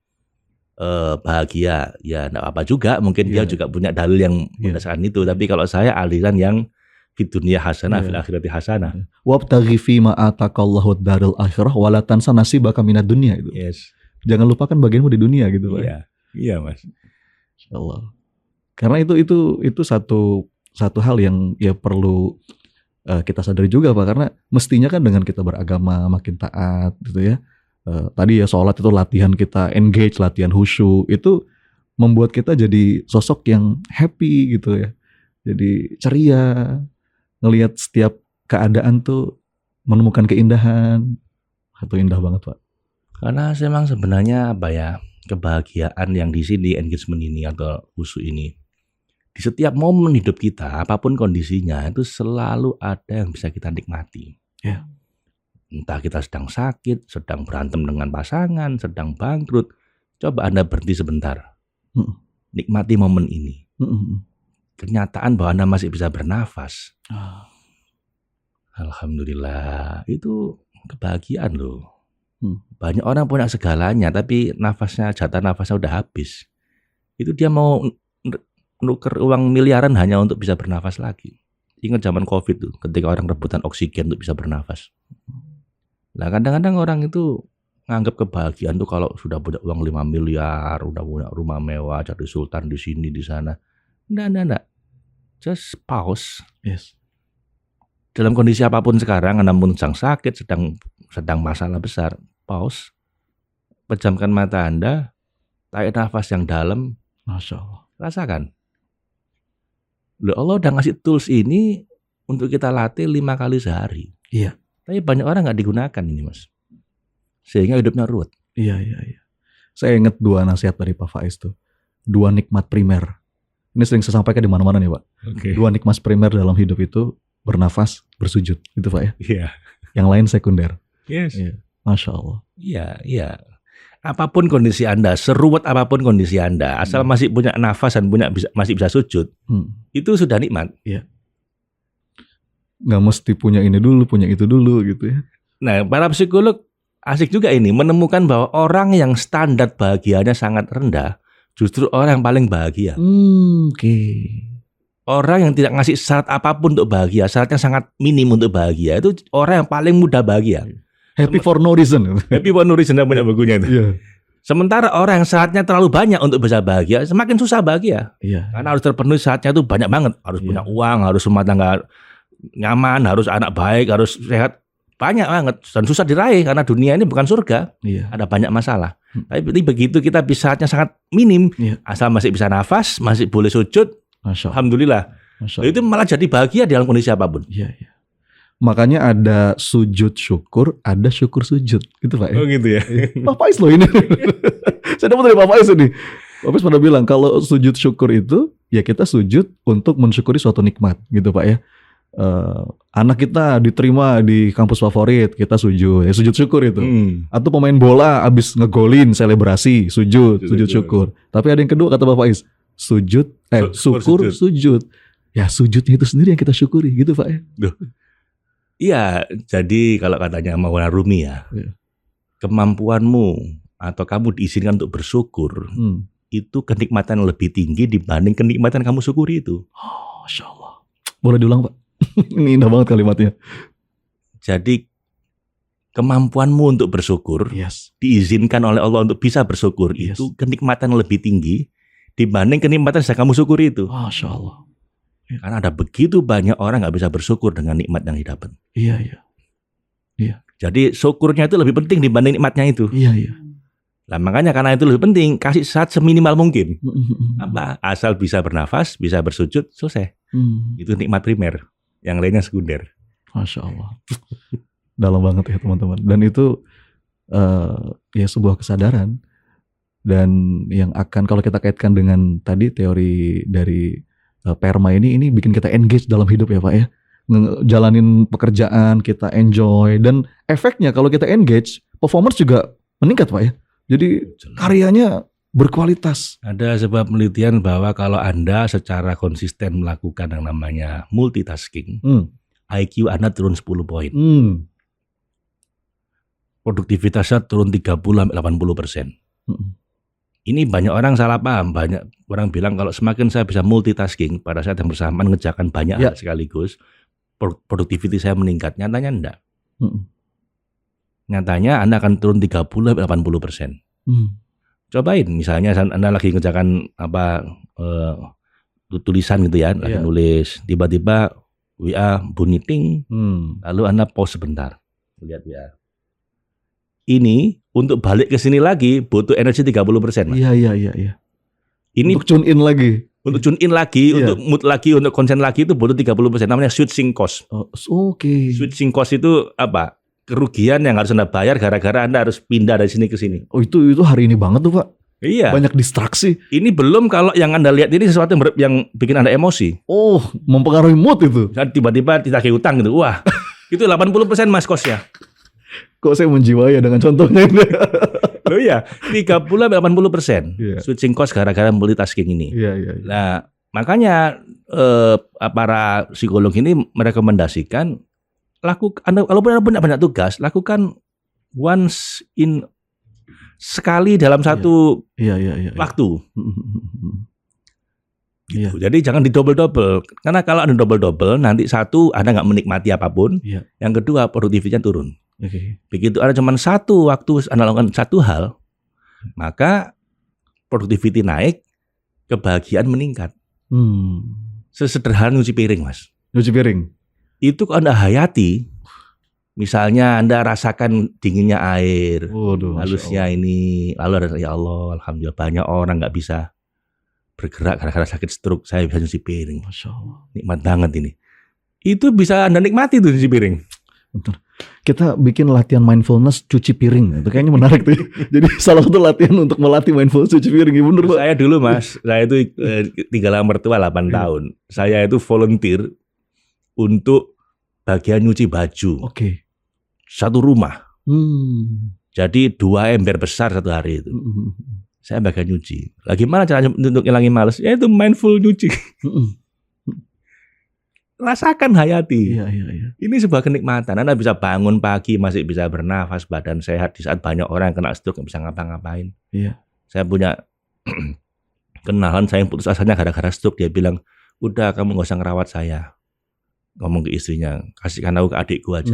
bahagia. Ya enggak apa-apa juga, mungkin dia juga punya dalil yang berdasarkan itu. Tapi kalau saya aliran yang fid dunya hasanah fil akhirati hasanah. Wabtaghi fima atakallahu darul akhirah wala tansa nasibaka minad dunya itu. Yes. Jangan lupakan bagianmu di dunia gitu Pak. Iya. Iya, Mas. Insyaallah. Karena itu satu hal yang ya perlu kita sadari juga Pak, karena mestinya kan dengan kita beragama makin taat gitu ya. Tadi ya sholat itu latihan kita engage, latihan khusyuk, itu membuat kita jadi sosok yang happy gitu ya. Jadi ceria, ngelihat setiap keadaan tuh menemukan keindahan. Itu indah banget Pak. Karena memang sebenarnya apa ya, kebahagiaan yang di sini, engagement ini atau khusyuk ini, di setiap momen hidup kita, apapun kondisinya, itu selalu ada yang bisa kita nikmati. Ya. Entah kita sedang sakit, sedang berantem dengan pasangan, sedang bangkrut, coba Anda berhenti sebentar. Nikmati momen ini. Kenyataan bahwa Anda masih bisa bernafas. Alhamdulillah, itu kebahagiaan loh. Banyak orang punya segalanya, tapi jatah nafasnya udah habis. Itu dia mau nuker uang miliaran hanya untuk bisa bernafas lagi. Ingat zaman COVID tuh, ketika orang rebutan oksigen untuk bisa bernafas. Nah kadang-kadang orang itu nganggap kebahagiaan tuh kalau sudah punya uang 5 miliar, udah punya rumah mewah, jadi sultan di sini, di sana. Enggak. Just pause. Yes. Dalam kondisi apapun sekarang, Anda pun sedang sakit, sedang masalah besar, pause. Pejamkan mata Anda, tarik nafas yang dalam. Masya Allah. Rasakan. Loh, Allah udah ngasih tools ini untuk kita latih 5 kali sehari. Iya. Tapi banyak orang nggak digunakan ini Mas. Sehingga hidupnya ruwet. Iya. Saya ingat 2 nasihat dari Pak Faiz tuh. 2 nikmat primer. Ini sering saya sampaikan di mana-mana nih Pak. Okay. 2 nikmat primer dalam hidup itu bernafas, bersujud. Gitu Pak ya. Iya. Yang lain sekunder. Yes. Iya. Masya Allah. Iya. Apapun kondisi Anda, seruwet apapun kondisi Anda, asal masih punya nafas dan masih bisa sujud, itu sudah nikmat. Iya. Nggak mesti punya ini dulu, punya itu dulu gitu ya. Nah, para psikolog asik juga ini menemukan bahwa orang yang standar bahagianya sangat rendah justru orang yang paling bahagia. Oke. Orang yang tidak ngasih syarat apapun untuk bahagia, syaratnya sangat minim untuk bahagia, itu orang yang paling mudah bahagia. Happy for no reason. Happy for no reason, banyak bagunya itu. Iya. Sementara orang yang syaratnya terlalu banyak untuk bisa bahagia, semakin susah bahagia. Iya. Karena harus terpenuhi syaratnya itu banyak banget. Harus punya uang, harus rumah tangga nyaman, harus anak baik, harus sehat. Banyak banget. Dan susah diraih karena dunia ini bukan surga. Iya. Ada banyak masalah. Tapi begitu kita syaratnya sangat minim, asal masih bisa nafas, masih boleh sujud, Masya Allah. Alhamdulillah. Masya Allah. Itu malah jadi bahagia dalam kondisi apapun. Iya. Makanya ada sujud syukur, ada syukur sujud, gitu Pak ya. Oh gitu ya. Pak Faiz loh ini. Saya dapat dari Pak Faiz ini. Pak Faiz pernah bilang kalau sujud syukur itu ya kita sujud untuk mensyukuri suatu nikmat, gitu Pak ya. Anak kita diterima di kampus favorit, kita sujud, ya sujud syukur itu. Atau pemain bola abis ngegolin, selebrasi, sujud syukur. Tapi ada yang kedua kata Pak Faiz, syukur sujud. Ya sujudnya itu sendiri yang kita syukuri, gitu Pak ya. Iya, jadi kalau katanya Maulana Rumi ya, kemampuanmu atau kamu diizinkan untuk bersyukur, itu kenikmatan lebih tinggi dibanding kenikmatan kamu syukuri itu. Oh, Masya Allah. Boleh diulang Pak? Ini indah banget kalimatnya. Jadi kemampuanmu untuk bersyukur, diizinkan oleh Allah untuk bisa bersyukur, itu kenikmatan lebih tinggi dibanding kenikmatan yang kamu syukuri itu. Masya Allah. Karena ada begitu banyak orang nggak bisa bersyukur dengan nikmat yang didapat. Iya. Jadi syukurnya itu lebih penting dibanding nikmatnya itu. Iya. Nah makanya karena itu lebih penting, kasih saat seminimal mungkin. Apa? Asal bisa bernafas, bisa bersujud, selesai. Itu nikmat primer. Yang lainnya sekunder. Masya Allah. Dalam banget ya teman-teman. Dan itu ya sebuah kesadaran. Dan yang akan kalau kita kaitkan dengan tadi teori dari Perma ini bikin kita engage dalam hidup ya Pak ya. Jalanin pekerjaan, kita enjoy. Dan efeknya kalau kita engage, performance juga meningkat Pak ya. Jadi karyanya berkualitas. Ada sebuah penelitian bahwa kalau Anda secara konsisten melakukan yang namanya multitasking, IQ Anda turun 10 poin. Produktivitasnya turun 30-80%. Ini banyak orang salah paham. Banyak orang bilang kalau semakin saya bisa multitasking, pada saat yang bersamaan mengerjakan banyak hal sekaligus, produktivitas saya meningkat. Nyatanya enggak. Nyatanya Anda akan turun 30-80%. Cobain, misalnya Anda lagi mengerjakan tulisan gitu ya, lagi nulis, tiba-tiba WA bunyi ting, lalu Anda pause sebentar, lihat ya. Ini untuk balik ke sini lagi butuh energi 30%. Mas. Iya. Ini untuk tune in lagi. Untuk tune in lagi, untuk mood lagi, untuk konsen lagi itu butuh 30%. Namanya switching cost. Oke. Switching cost itu apa? Kerugian yang harus Anda bayar gara-gara Anda harus pindah dari sini ke sini. Oh itu hari ini banget tuh Pak. Iya. Banyak distraksi. Ini belum kalau yang Anda lihat ini sesuatu yang bikin Anda emosi. Oh, mempengaruhi mood itu. Tiba-tiba ditagih utang gitu. Wah, itu 80% Mas kosnya. Kok saya menjiwai ya dengan contohnya ini? Loh ya, 30-80% switching cost gara-gara multitasking ini. Iya. Nah, makanya para psikolog ini merekomendasikan walaupun Anda punya banyak tugas, lakukan once in sekali dalam satu waktu. Gitu. Jadi jangan didouble-double. Karena kalau Anda double-double, nanti satu Anda nggak menikmati apapun, yang kedua produktivitasnya turun. Begitu ada cuma satu waktu Anda lakukan satu hal, maka productivity naik, kebahagiaan meningkat. Sesederhana nyuci piring, Mas. Nyuci piring. Itu Anda hayati, misalnya Anda rasakan dinginnya air, halusnya ini, lalu ada ya Allah, alhamdulillah banyak orang nggak bisa bergerak gara-gara sakit stroke, saya bisa nyuci piring. Masya Allah. Nikmat banget ini. Itu bisa Anda nikmati tuh nyuci piring. Bentar. Kita bikin latihan mindfulness cuci piring. Itu kayaknya menarik tuh. Jadi salah satu latihan untuk melatih mindfulness cuci piring. Bener, Pak? Saya dulu Mas, saya itu tinggal sama mertua 8 tahun. Saya itu volunteer untuk bagian nyuci baju. Oke. Satu rumah. Jadi 2 ember besar satu hari itu. Saya bagian nyuci. Lagi mana caranya untuk ngilangin males? Ya itu mindful nyuci. Rasakan hayati. Iya. Ini sebuah kenikmatan. Anda bisa bangun pagi masih bisa bernafas, badan sehat di saat banyak orang yang kena stroke nggak bisa ngapa-ngapain. Iya. Saya punya kenalan saya yang putus asanya gara-gara stroke. Dia bilang, udah kamu nggak usah ngerawat saya. Ngomong ke istrinya, kasihkan aku ke adikku aja.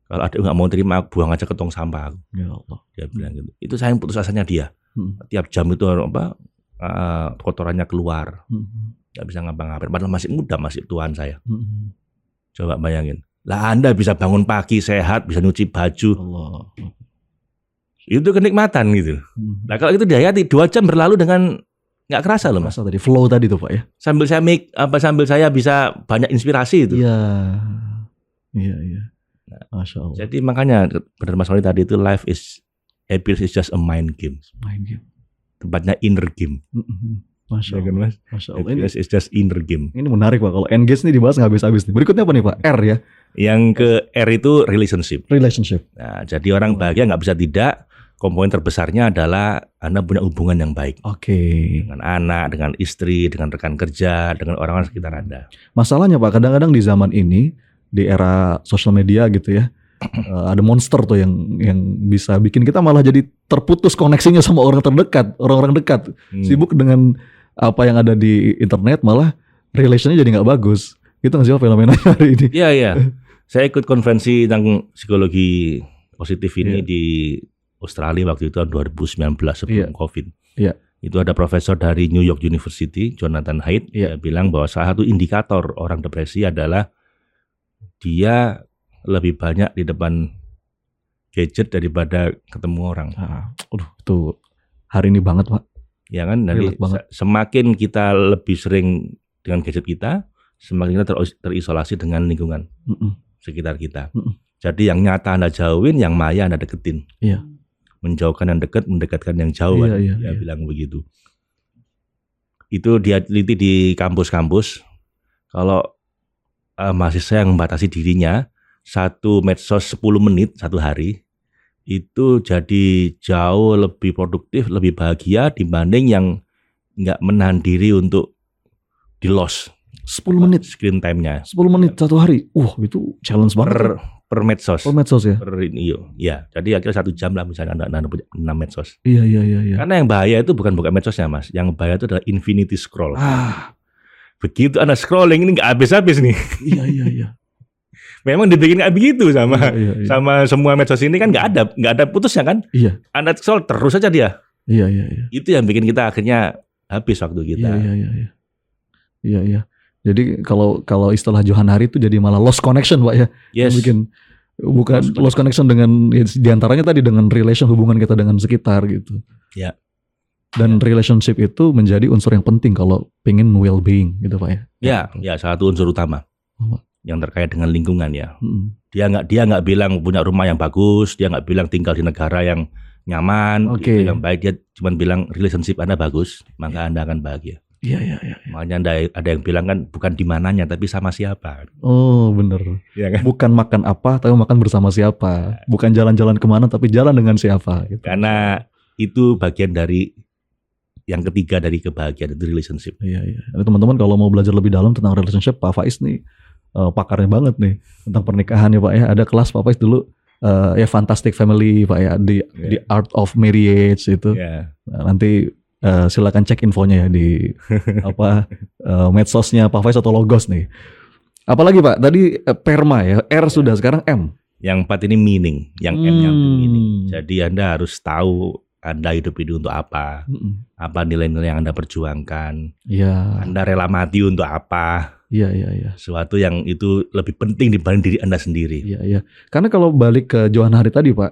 Kalau adikku nggak mau terima, buang aja ke tong sampah aku. Ya Allah. Dia bilang gitu. Itu saya yang putus asanya dia. Tiap jam itu kotorannya keluar. Gak bisa ngapa-ngapain, padahal masih muda, masih tuaan saya. Coba bayangin. Lah Anda bisa bangun pagi sehat, bisa nyuci baju. Allah. Itu kenikmatan gitu. Nah kalau itu dihayati 2 jam berlalu dengan nggak kerasa loh Mas. Tadi flow tadi tuh Pak ya. Sambil saya bisa banyak inspirasi itu. Iya. Nah, Masya Allah. Jadi makanya benar Mas Wali tadi itu life is just a mind game. Tempatnya inner game. Masya Allah. Mas. Masya Allah. Ini is just inner game. Ini menarik Pak. Kalau engage nih dibahas nggak habis-habis nih. Berikutnya apa nih Pak? R ya. Yang ke R itu relationship. Nah, jadi orang bahagia nggak bisa tidak. Komponen terbesarnya adalah Anda punya hubungan yang baik. Oke. Dengan anak, dengan istri, dengan rekan kerja, dengan orang-orang sekitar Anda. Masalahnya Pak, kadang-kadang di zaman ini, di era sosial media gitu ya, ada monster tuh yang bisa bikin kita malah jadi terputus koneksinya sama orang-orang dekat. Sibuk dengan apa yang ada di internet, malah relationnya jadi nggak bagus. Itu nggak sih fenomenanya hari ini? Iya. Saya ikut konferensi tentang psikologi positif ini di Australia waktu itu tahun 2019 sebelum COVID. Itu ada profesor dari New York University, Jonathan Haidt, dia bilang bahwa salah satu indikator orang depresi adalah dia lebih banyak di depan gadget daripada ketemu orang. Itu hari ini banget Pak. Ya kan, nanti semakin kita lebih sering dengan gadget kita, semakin kita terisolasi dengan lingkungan sekitar kita. Jadi yang nyata Anda jauhin, yang maya Anda deketin. Iya. Menjauhkan yang dekat, mendekatkan yang jauh. Dia bilang begitu. Itu dia teliti di kampus-kampus. Kalau mahasiswa yang membatasi dirinya, 1 medsos 10 menit 1 hari, itu jadi jauh lebih produktif, lebih bahagia dibanding yang nggak menahan diri untuk di loss 10 menit screen time-nya. 10 menit 1 hari. Itu challenge banget. Per medsos. Per medsos ya. Iya. Jadi akhirnya 1 jam lah misalnya Anda punya 6 medsos. Iya. Karena yang bahaya itu bukan medsosnya Mas. Yang bahaya itu adalah infinity scroll. Begitu Anda scrolling ini nggak habis-habis nih. Iya. Memang dibikin kayak begitu sama semua medsos ini kan nggak ada putusnya kan? Iya. Anda scroll terus aja dia. Iya. Itu yang bikin kita akhirnya habis waktu kita. Iya. Iya. Jadi kalau istilah Johan Hari itu jadi malah lost connection Pak ya. Yes. Bikin bukan lost connection dengan diantaranya tadi dengan hubungan kita dengan sekitar gitu. Ya. Dan relationship itu menjadi unsur yang penting kalau pengen well-being gitu Pak ya. Ya satu unsur utama yang terkait dengan lingkungan ya. Dia nggak bilang punya rumah yang bagus, dia nggak bilang tinggal di negara yang nyaman, yang baik, dia cuma bilang relationship Anda bagus, maka Anda akan bahagia. Iya. Makanya ada yang bilang kan bukan di mananya tapi sama siapa. Oh bener. Ya kan? Bukan makan apa tapi makan bersama siapa. Bukan jalan-jalan kemana tapi jalan dengan siapa. Gitu. Karena itu bagian dari yang ketiga dari kebahagiaan itu relationship. Iya. Nah, teman-teman kalau mau belajar lebih dalam tentang relationship, Pak Faiz nih pakarnya banget nih tentang pernikahan ya Pak ya. Ada kelas Pak Faiz dulu ya Fantastic Family Pak ya, the Art of Marriage itu. Nah, nanti silakan cek infonya ya di medsosnya Pak Faiz atau Logos nih. Apalagi Pak tadi perma ya, R sudah, sekarang M. Yang 4 ini meaning, yang M-nya itu meaning. Jadi Anda harus tahu Anda hidup ini untuk apa, apa nilai-nilai yang Anda perjuangkan. Anda rela mati untuk apa. Iya. Sesuatu yang itu lebih penting dibanding diri Anda sendiri. Iya. Karena kalau balik ke Johan Hari tadi Pak,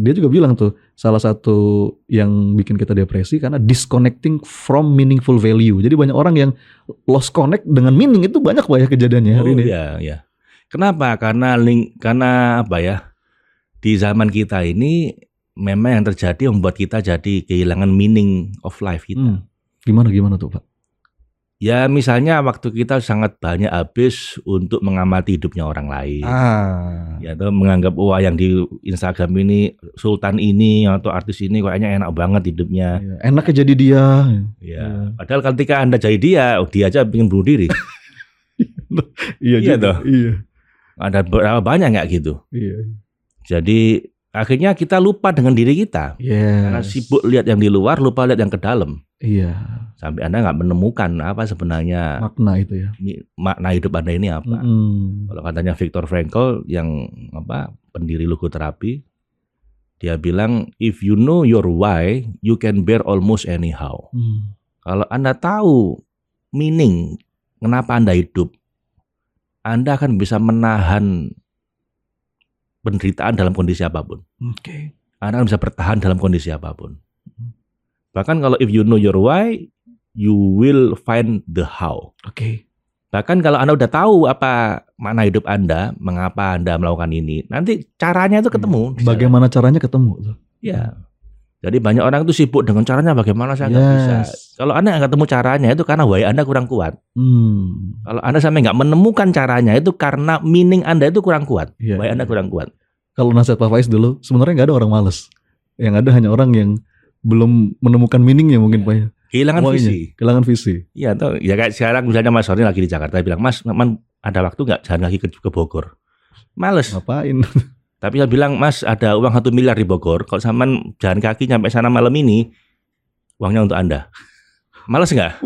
dia juga bilang tuh salah satu yang bikin kita depresi karena disconnecting from meaningful value. Jadi banyak orang yang lost connect dengan meaning, itu banyak Pak ya kejadiannya hari ini. Iya. Kenapa? Karena apa ya? Di zaman kita ini memang yang terjadi membuat kita jadi kehilangan meaning of life kita. Gimana tuh Pak? Ya misalnya waktu kita sangat banyak habis untuk mengamati hidupnya orang lain. Ya atau menganggap wah yang di Instagram ini sultan ini atau artis ini kayaknya enak banget hidupnya. Enaknya jadi dia. Ya. Padahal ketika Anda jadi dia aja pengen bunuh diri. Iya toh. Iya. Ada berapa banyak nggak gitu. Iya. Jadi akhirnya kita lupa dengan diri kita. Karena sibuk lihat yang di luar, lupa lihat yang ke dalam. Iya. Sampai Anda nggak menemukan apa sebenarnya makna itu ya. Makna hidup Anda ini apa? Kalau katanya Viktor Frankl yang pendiri logoterapi, dia bilang if you know your why, you can bear almost anyhow. Kalau Anda tahu meaning kenapa Anda hidup, Anda akan bisa menahan penderitaan dalam kondisi apapun. Anda akan bisa bertahan dalam kondisi apapun. Bahkan kalau if you know your why, you will find the how. Bahkan kalau Anda udah tahu apa makna hidup Anda, mengapa Anda melakukan ini, nanti caranya itu ketemu. Bagaimana caranya ketemu? Ya. Jadi banyak orang itu sibuk dengan caranya bagaimana saya nggak bisa. Kalau Anda nggak ketemu caranya itu karena why Anda kurang kuat. Kalau Anda sampai nggak menemukan caranya itu karena meaning Anda itu kurang kuat. Why Anda kurang kuat. Kalau nasihat Pak Faiz dulu, sebenarnya nggak ada orang malas. Yang ada hanya orang yang belum menemukan meaningnya mungkin Pak ya. Kehilangan visi. Iya, atau ya kayak sekarang misalnya Mas Horni lagi di Jakarta bilang, "Mas, ada waktu nggak jalan kaki ke Bogor?" Males. Ngapain? Tapi saya bilang, "Mas, ada uang 1 miliar di Bogor. Kalau sampean jalan kaki sampai sana malam ini, uangnya untuk Anda." Males nggak?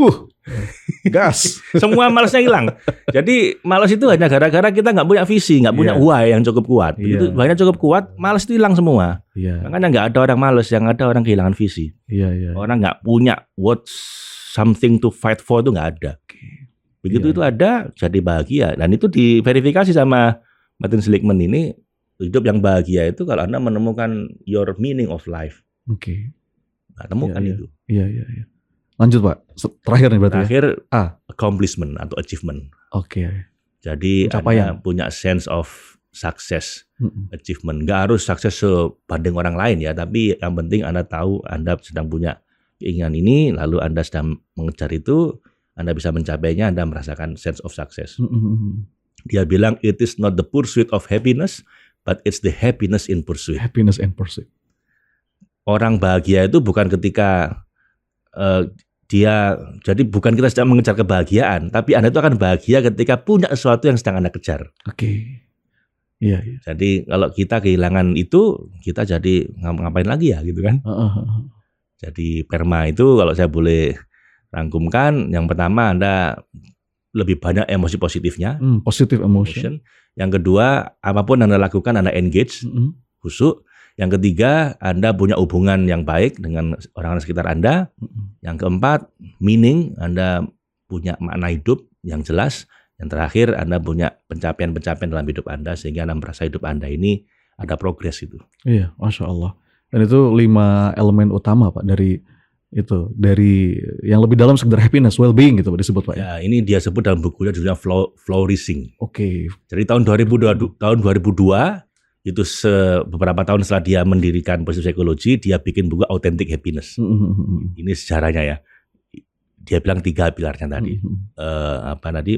Gas. Semua malesnya hilang. Jadi males itu hanya gara-gara kita nggak punya visi, nggak punya why yang cukup kuat. Begitu why-nya cukup kuat, males itu hilang semua. Makanya nggak ada orang males, yang ada orang kehilangan visi. Orang nggak punya something to fight for itu nggak ada. Begitu itu ada, jadi bahagia. Dan itu diverifikasi sama Martin Seligman ini, hidup yang bahagia itu kalau Anda menemukan your meaning of life. Nah, temukan itu. Iya. Lanjut Pak, terakhir nih berarti. Terakhir accomplishment atau achievement. Jadi Anda punya sense of success, achievement. Nggak harus sukses sebanding orang lain ya, tapi yang penting Anda tahu Anda sedang punya keinginan ini, lalu Anda sedang mengejar itu, Anda bisa mencapainya, Anda merasakan sense of success. Dia bilang it is not the pursuit of happiness, but it's the happiness in pursuit. Orang bahagia itu bukan ketika jadi bukan kita sedang mengejar kebahagiaan, tapi Anda itu akan bahagia ketika punya sesuatu yang sedang Anda kejar. Iya. Jadi kalau kita kehilangan itu, kita jadi ngapain lagi ya gitu kan? Jadi perma itu kalau saya boleh rangkumkan, yang pertama Anda lebih banyak emosi positifnya, positive emotion. Yang kedua, apapun Anda lakukan Anda engage, khusyuk. Yang ketiga, Anda punya hubungan yang baik dengan orang-orang sekitar Anda. Yang keempat, meaning, Anda punya makna hidup yang jelas. Yang terakhir, Anda punya pencapaian-pencapaian dalam hidup Anda sehingga Anda merasa hidup Anda ini ada progres itu. Iya, Masya Allah. Dan itu 5 elemen utama Pak dari yang lebih dalam sekedar happiness, well-being gitu Pak disebut Pak. Ya, ini dia sebut dalam bukunya judulnya flourishing. Oke. Jadi tahun 2002 itu beberapa tahun setelah dia mendirikan Positive Psychology, dia bikin buku Authentic Happiness. Ini sejarahnya ya. Dia bilang 3 pilarnya tadi.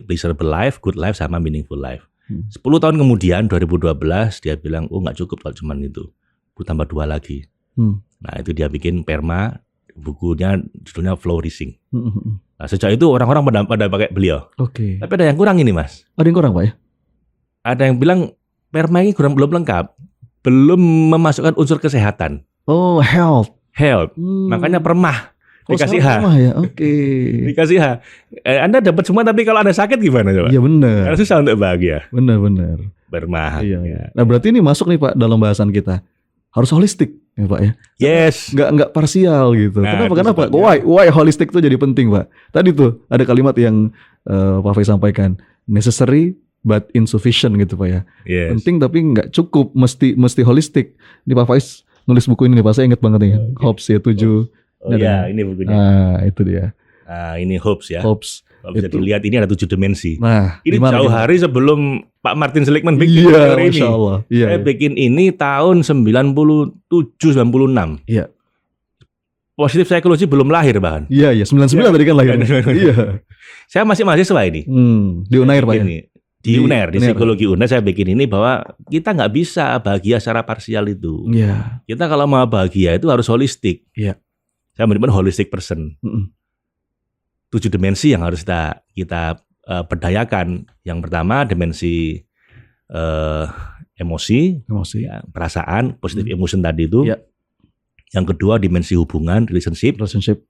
Pleasurable life, good life, sama meaningful life. 10 tahun kemudian 2012 dia bilang, nggak cukup kalau cuma itu. Gue tambah 2 lagi. Nah itu dia bikin perma, bukunya judulnya Flourishing. Nah sejak itu orang-orang pada pakai beliau. Oke. Tapi ada yang kurang ini Mas. Ada yang kurang Pak ya? Ada yang bilang perma ini belum lengkap. Belum memasukkan unsur kesehatan. Oh, health. Makanya permah. Dikasih H. Ya? Oke. Dikasih H. Anda dapat semua tapi kalau Anda sakit gimana coba? Iya benar. Karena susah untuk bahagia. Benar. Permah. Iya. Nah berarti ini masuk nih Pak dalam bahasan kita. Harus holistik ya Pak ya. Yes. Nggak parsial gitu. Nah, Kenapa? Why holistik itu jadi penting Pak? Tadi tuh ada kalimat yang Pak Faiz sampaikan. Necessary but insufficient gitu Pak ya. Yes. Penting tapi nggak cukup. Mesti holistik. Ini Pak Faiz nulis buku ini nih Pak. Saya ingat banget nih. Hobbes ya 7. Oh iya, ini bukunya. Itu dia. Ini Hobbes ya. Hobbes. Kalau bisa dilihat ini ada 7 dimensi. Nah, ini jauh hari sebelum Pak Martin Seligman bikin teori ini. Masya Allah. Saya bikin ini tahun 97-96. Iya. Positive Psychology belum lahir bahkan. Iya, 99 tadi kan lahir. Iya. Saya masih mahasiswa ini. Di Unair Pak ya? Di Unair, di psikologi Unair saya bikin ini bahwa kita nggak bisa bahagia secara parsial itu. Iya. Kita kalau mau bahagia itu harus holistik. Iya. Saya menyebut holistic person. 7 dimensi yang harus kita berdayakan. Yang pertama dimensi emosi, ya, perasaan, positive emotion tadi itu. Ya. Yang kedua dimensi hubungan, relationship.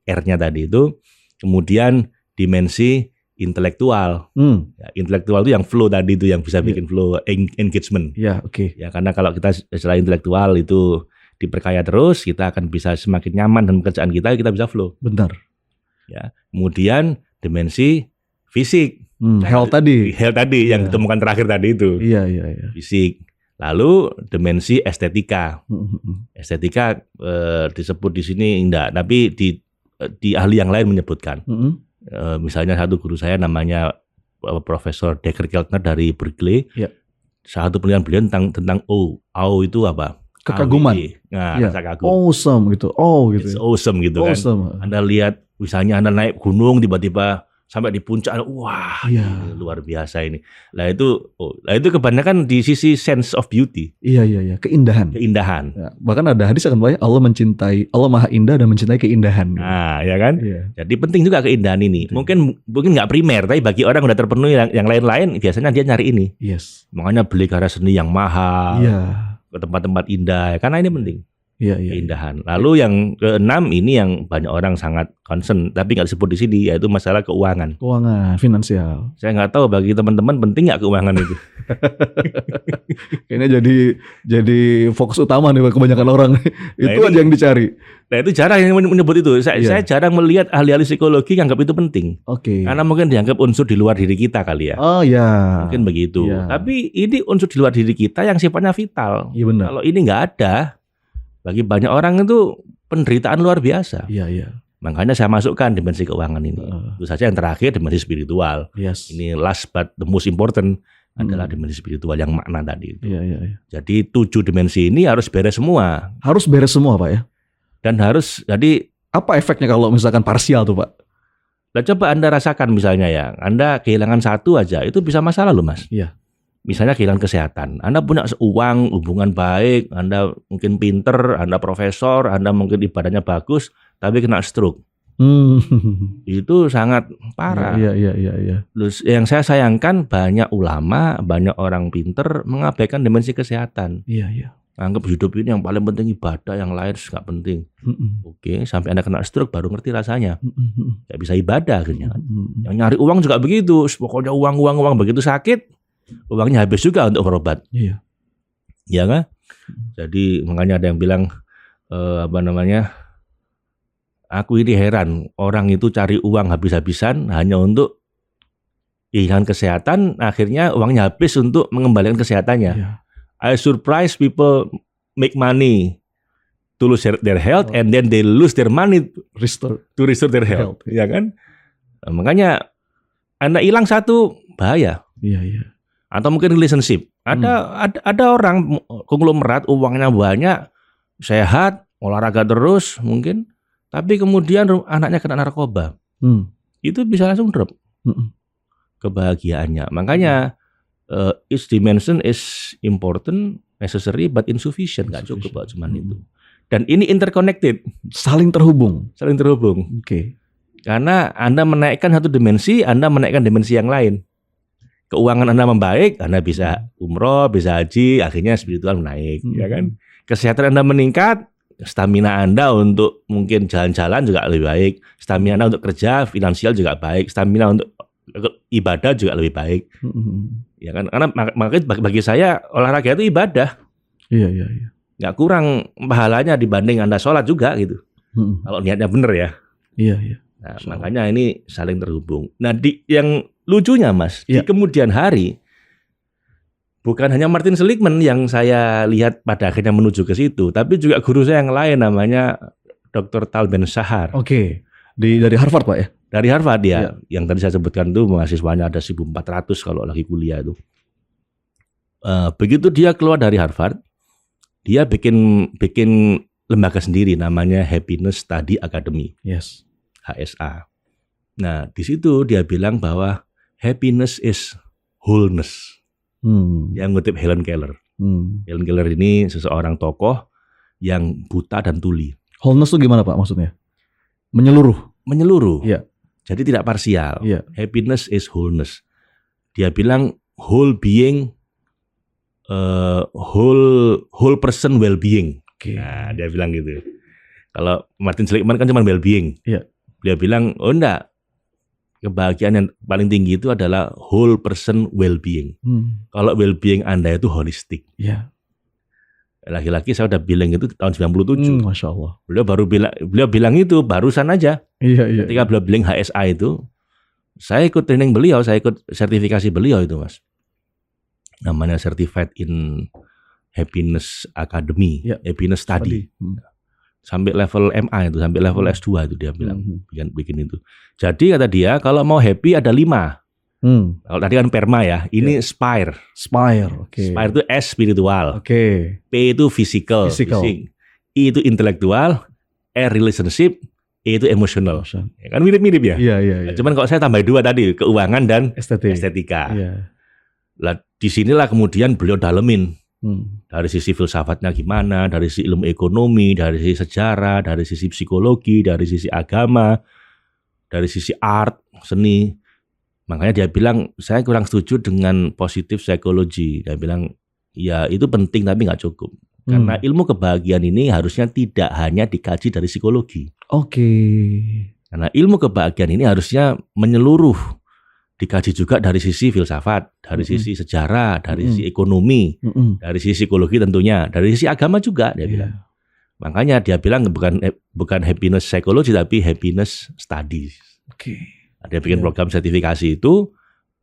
R-nya tadi itu. Kemudian dimensi intelektual. Ya, intelektual itu yang flow tadi itu yang bisa bikin flow engagement. Ya, oke. Ya, karena kalau kita secara intelektual itu diperkaya terus, kita akan bisa semakin nyaman dengan pekerjaan kita bisa flow. Benar. Ya, kemudian dimensi fisik. Health tadi yang ditemukan terakhir tadi itu. Iya. Fisik. Lalu dimensi estetika. Estetika disebut di sini enggak, tapi di ahli yang lain menyebutkan. Misalnya satu guru saya namanya Profesor Decker Keltner dari Berkeley. Ya. Satu penelitian beliau tentang O itu apa? Kekaguman. Rasa kagum. Awesome gitu. It's awesome gitu awesome. Kan. Anda lihat misalnya Anda naik gunung tiba-tiba sampai di puncak, wah, ini luar biasa ini. Lah itu kebanyakan di sisi sense of beauty. Iya, keindahan. Ya, bahkan ada hadis akan Allah Maha Indah dan mencintai keindahan. Nah, ya kan? Iya. Jadi penting juga keindahan ini. Mungkin nggak primer, tapi bagi orang udah terpenuhi yang lain-lain, biasanya dia nyari ini. Yes. Makanya beli karya seni yang mahal. Iya. Ke tempat-tempat indah, karena ini penting. Iya. Keindahan. Lalu yang ke-6 ini yang banyak orang sangat concern, tapi nggak disebut di sini, yaitu masalah keuangan. Keuangan, finansial. Saya nggak tahu bagi teman-teman penting nggak keuangan itu. Kayaknya jadi fokus utama nih kebanyakan orang. Itu aja yang dicari. Nah itu jarang yang menyebut itu. Saya jarang melihat ahli-ahli psikologi yang anggap itu penting. Oke. Karena mungkin dianggap unsur di luar diri kita kali ya. Oh ya. Mungkin begitu. Ya. Tapi ini unsur di luar diri kita yang sifatnya vital. Iya benar. Kalau ini nggak ada, bagi banyak orang itu penderitaan luar biasa. Iya. Makanya saya masukkan dimensi keuangan ini. Itu saja yang terakhir dimensi spiritual. Yes. Ini last but the most important adalah dimensi spiritual yang makna tadi itu. Iya. Jadi 7 dimensi ini harus beres semua. Harus beres semua Pak ya. Dan harus jadi apa efeknya kalau misalkan parsial tuh Pak? Nah, coba Anda rasakan misalnya ya, Anda kehilangan satu aja itu bisa masalah loh Mas. Iya. Misalnya kehilangan kesehatan, Anda punya uang, hubungan baik, Anda mungkin pinter, Anda profesor, Anda mungkin ibadahnya bagus, tapi kena stroke. Itu sangat parah. Iya. Terus yang saya sayangkan banyak ulama, banyak orang pinter mengabaikan dimensi kesehatan. Iya. Anggap hidup ini yang paling penting ibadah, yang lain nggak penting. Oke, sampai Anda kena stroke baru ngerti rasanya. Nggak bisa ibadah akhirnya. Yang nyari uang juga begitu, pokoknya uang, begitu sakit, uangnya habis juga untuk berobat. Iya. Ya kan? Jadi makanya ada yang bilang Aku ini heran, orang itu cari uang habis-habisan hanya untuk kehilangan kesehatan, akhirnya uangnya habis untuk mengembalikan kesehatannya. Iya. I surprise people make money to lose their health and then they lose their money Restore. to restore their health, ya kan? Nah, makanya Anda hilang satu bahaya. Iya. Atau mungkin relationship. Ada orang konglomerat uangnya banyak, sehat, olahraga terus mungkin, tapi kemudian anaknya kena narkoba. Itu bisa langsung drop kebahagiaannya. Makanya each dimension is important, necessary, but insufficient. Nggak cukup cuman itu. Dan ini interconnected. Saling terhubung. Oke. Karena Anda menaikkan satu dimensi, Anda menaikkan dimensi yang lain. Keuangan Anda membaik, Anda bisa umroh, bisa haji, akhirnya spiritual menaik, ya kan? Kesehatan Anda meningkat, stamina Anda untuk mungkin jalan-jalan juga lebih baik, stamina Anda untuk kerja, finansial juga baik, stamina untuk ibadah juga lebih baik. Ya kan? Karena makanya bagi saya olahraga itu ibadah. Iya. Nggak kurang pahalanya dibanding Anda sholat juga gitu. Kalau niatnya benar ya. Iya. Nah, makanya ini saling terhubung. Nah, yang lucunya Mas, di kemudian hari bukan hanya Martin Seligman yang saya lihat pada akhirnya menuju ke situ, tapi juga guru saya yang lain namanya Dr. Tal Ben-Shahar. Oke. Dari Harvard Pak ya? Dari Harvard ya. Yang tadi saya sebutkan itu mahasiswanya ada 1.400 kalau lagi kuliah itu. Begitu dia keluar dari Harvard, dia bikin lembaga sendiri namanya Happiness Study Academy. Yes. HSA. Nah, di situ dia bilang bahwa happiness is wholeness. Yang ngutip Helen Keller. Helen Keller ini seseorang tokoh yang buta dan tuli. Wholeness itu gimana Pak maksudnya? Menyeluruh. Iya. Jadi tidak parsial. Iya. Happiness is wholeness. Dia bilang whole being, whole person well-being. Okay. Nah, dia bilang gitu. Kalau Martin Seligman kan cuma well-being. Iya. Dia bilang, oh enggak, kebahagiaan yang paling tinggi itu adalah whole person well-being. Kalau well-being Anda itu holistik. Iya. Laki-laki saya udah bilang itu tahun 97. Masya Allah. Beliau bilang itu barusan aja. Iya. Ketika beliau bilang HSA itu, saya ikut training beliau, saya ikut sertifikasi beliau itu Mas. Namanya Certified in Happiness Academy, Happiness Study. Sampai level MA itu, sampai level S2 itu dia bilang bikin itu. Jadi kata dia kalau mau happy ada 5. Kalau tadi kan perma ya, ini spire. Oke. Spire itu S spiritual. Oke. P itu physical. I itu intelektual, R relationship, E itu emotional. Ya, kan mirip-mirip ya? Iya. Cuman kalau saya tambah 2 tadi, keuangan dan estetika. Iya. Lah disinilah kemudian beliau dalemin. Dari sisi filsafatnya gimana, dari sisi ilmu ekonomi, dari sisi sejarah, dari sisi psikologi, dari sisi agama, dari sisi art, seni. Makanya dia bilang, saya kurang setuju dengan positif psikologi. Dia bilang, ya itu penting tapi nggak cukup. Karena ilmu kebahagiaan ini harusnya tidak hanya dikaji dari psikologi. Oke. Karena ilmu kebahagiaan ini harusnya menyeluruh. Dikaji juga dari sisi filsafat, dari sisi sejarah, dari sisi ekonomi, dari sisi psikologi tentunya, dari sisi agama juga dia bilang. Makanya dia bilang bukan happiness psychology tapi happiness studies. Oke. Dia bikin program sertifikasi itu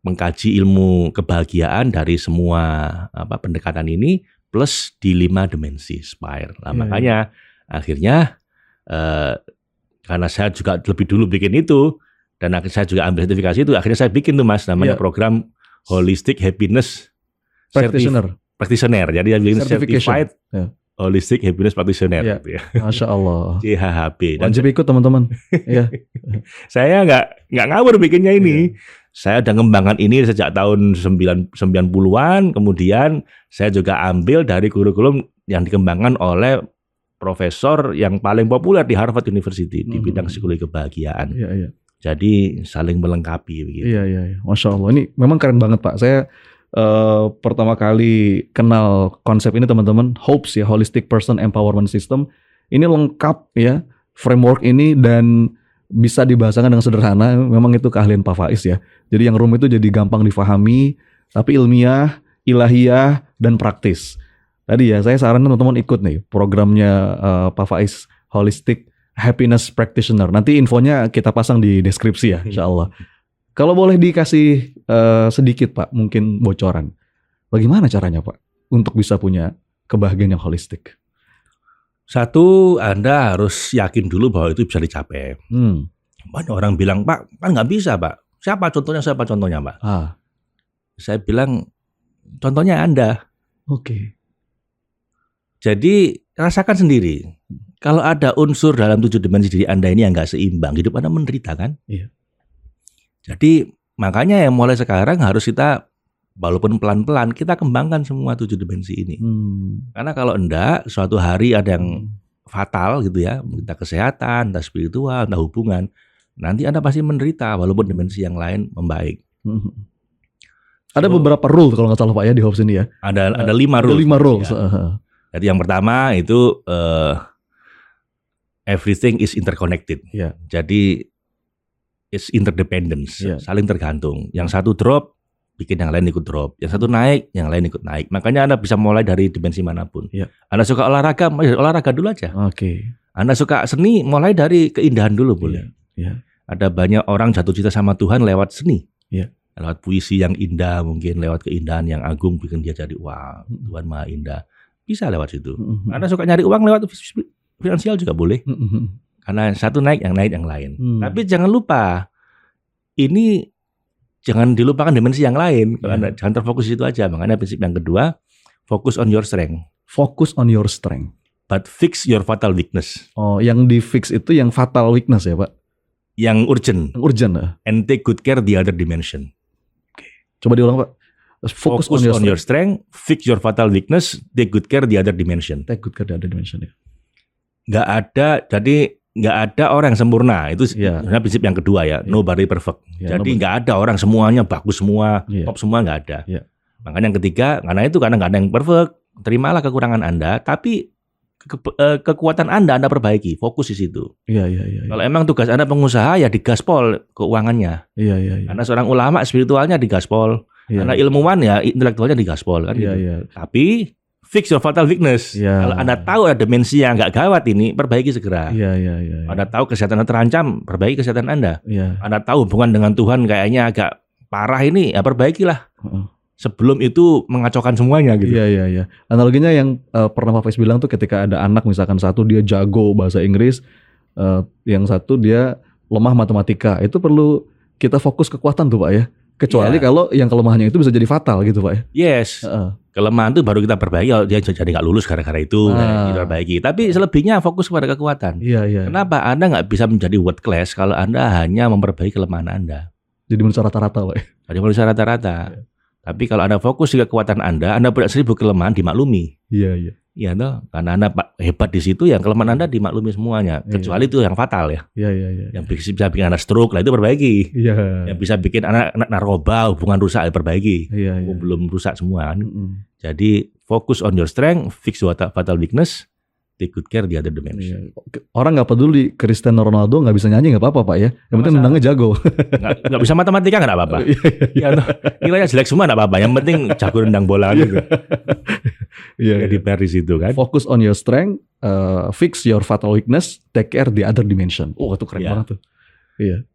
mengkaji ilmu kebahagiaan dari semua pendekatan ini plus di 5 dimensi spire. Nah, makanya akhirnya karena saya juga lebih dulu bikin itu. Dan akhirnya saya juga ambil sertifikasi itu, akhirnya saya bikin tuh Mas, namanya program Holistic Happiness Practitioner. Jadi dia bikin Certified Holistic Happiness Practitioner. Gitu ya. Masya Allah. CHHP. Dan wajib ikut teman-teman. Saya nggak ngawur bikinnya ini. Saya udah ngembangkan ini sejak tahun 90-an, kemudian saya juga ambil dari kurikulum yang dikembangkan oleh profesor yang paling populer di Harvard University di bidang psikologi kebahagiaan. Jadi saling melengkapi begitu. Iya. Masya Allah. Ini memang keren banget Pak. Saya pertama kali kenal konsep ini teman-teman. HOPES ya, Holistic Person Empowerment System. Ini lengkap ya, framework ini dan bisa dibahasakan dengan sederhana. Memang itu keahlian Pak Faiz ya. Jadi yang rumit itu jadi gampang difahami, tapi ilmiah, ilahiyah, dan praktis. Tadi ya saya saranin teman-teman ikut nih programnya Pak Faiz Holistic happiness practitioner. Nanti infonya kita pasang di deskripsi ya, insya Allah. Kalau boleh dikasih sedikit Pak, mungkin bocoran. Bagaimana caranya Pak untuk bisa punya kebahagiaan yang holistik? Satu, Anda harus yakin dulu bahwa itu bisa dicapai. Banyak orang bilang, Pak, kan nggak bisa Pak. Siapa contohnya Pak? Saya bilang, contohnya Anda. Oke. Jadi rasakan sendiri. Kalau ada unsur dalam 7 dimensi diri Anda ini yang nggak seimbang, hidup Anda menderita kan? Iya. Jadi makanya ya mulai sekarang harus kita, walaupun pelan-pelan, kita kembangkan semua 7 dimensi ini. Karena kalau enggak, suatu hari ada yang fatal gitu ya, entah kesehatan, entah spiritual, entah hubungan, nanti Anda pasti menderita walaupun dimensi yang lain membaik. Ada beberapa rule kalau nggak salah Pak ya di Hobbes ini ya. Ada 5 rule. Ada 5 rules. Ya. Jadi yang pertama itu everything is interconnected. Yeah. Jadi it's interdependence, saling tergantung. Yang satu drop, bikin yang lain ikut drop. Yang satu naik, yang lain ikut naik. Makanya Anda bisa mulai dari dimensi manapun. Yeah. Anda suka olahraga dulu aja. Oke. Anda suka seni, mulai dari keindahan dulu boleh. Yeah. Ada banyak orang jatuh cinta sama Tuhan lewat seni. Yeah. Lewat puisi yang indah, mungkin lewat keindahan yang agung bikin dia jadi wah, Tuhan Maha Indah. Bisa lewat situ. Anda suka nyari uang lewat finansial juga boleh. Karena satu naik, yang lain. Tapi jangan lupa, ini jangan dilupakan dimensi yang lain. Anda jangan terfokus itu aja. Makanya prinsip yang kedua, focus on your strength. Focus on your strength. But fix your fatal weakness. Oh, yang di fix itu yang fatal weakness ya Pak? Yang urgent. Urgent ya? And take good care the other dimension. Coba diulang Pak. Focus on your strength, fix your fatal weakness, take good care the other dimension. Take good care the other dimension ya. Nggak ada orang yang sempurna. Itu sebenarnya prinsip yang kedua ya. Nobody perfect. Jadi nggak ada orang semuanya bagus semua, top semua nggak ada. Makanya yang ketiga, karena nggak ada yang perfect. Terimalah kekurangan Anda, tapi kekuatan Anda perbaiki. Fokus di situ. Kalau emang tugas Anda pengusaha ya digaspol keuangannya. Karena seorang ulama spiritualnya digaspol. Karena ilmuwan ya intelektualnya digaspol kan gitu. Tapi fix your fatal weakness. Kalau Anda tahu ada dimensi yang nggak gawat ini, perbaiki segera. Anda tahu kesehatan Anda terancam, perbaiki kesehatan Anda. Anda tahu hubungan dengan Tuhan kayaknya agak parah ini, ya perbaikilah. Sebelum itu mengacaukan semuanya gitu. Analoginya yang pernah Pak Faiz bilang tuh ketika ada anak misalkan satu dia jago bahasa Inggris, yang satu dia lemah matematika, itu perlu kita fokus kekuatan tuh Pak ya. Kecuali kalau yang kelemahannya itu bisa jadi fatal gitu Pak ya. Yes. Kelemahan itu baru kita perbaiki. Kalau dia jadi nggak lulus gara-gara itu, kita perbaiki. Tapi selebihnya fokus pada kekuatan. Kenapa Anda nggak bisa menjadi world class kalau Anda hanya memperbaiki kelemahan Anda? Jadi manusia rata-rata Pak ya. Jadi manusia rata-rata. Tapi kalau Anda fokus di kekuatan Anda punya 1000 kelemahan dimaklumi. Iya toh, karena Anda hebat di situ, yang kelemahan Anda dimaklumi semuanya. Kecuali itu yang fatal ya. Yang bisa bikin Anda stroke, lah itu perbaiki. Yang bisa bikin anak narkoba, hubungan rusak, perbaiki. Belum rusak semua kan. Jadi fokus on your strength, fix your fatal weakness, take good care the other dimension. Orang nggak peduli Cristiano Ronaldo nggak bisa nyanyi nggak apa-apa Pak ya. Yang penting nendangnya jago. Nggak bisa matematika nggak apa-apa. Nilainya jelek semua nggak apa-apa. Yang penting jago nendang bola gitu. Di Paris itu kan. Focus on your strength, fix your fatal weakness, take care the other dimension. Oh itu keren banget tuh.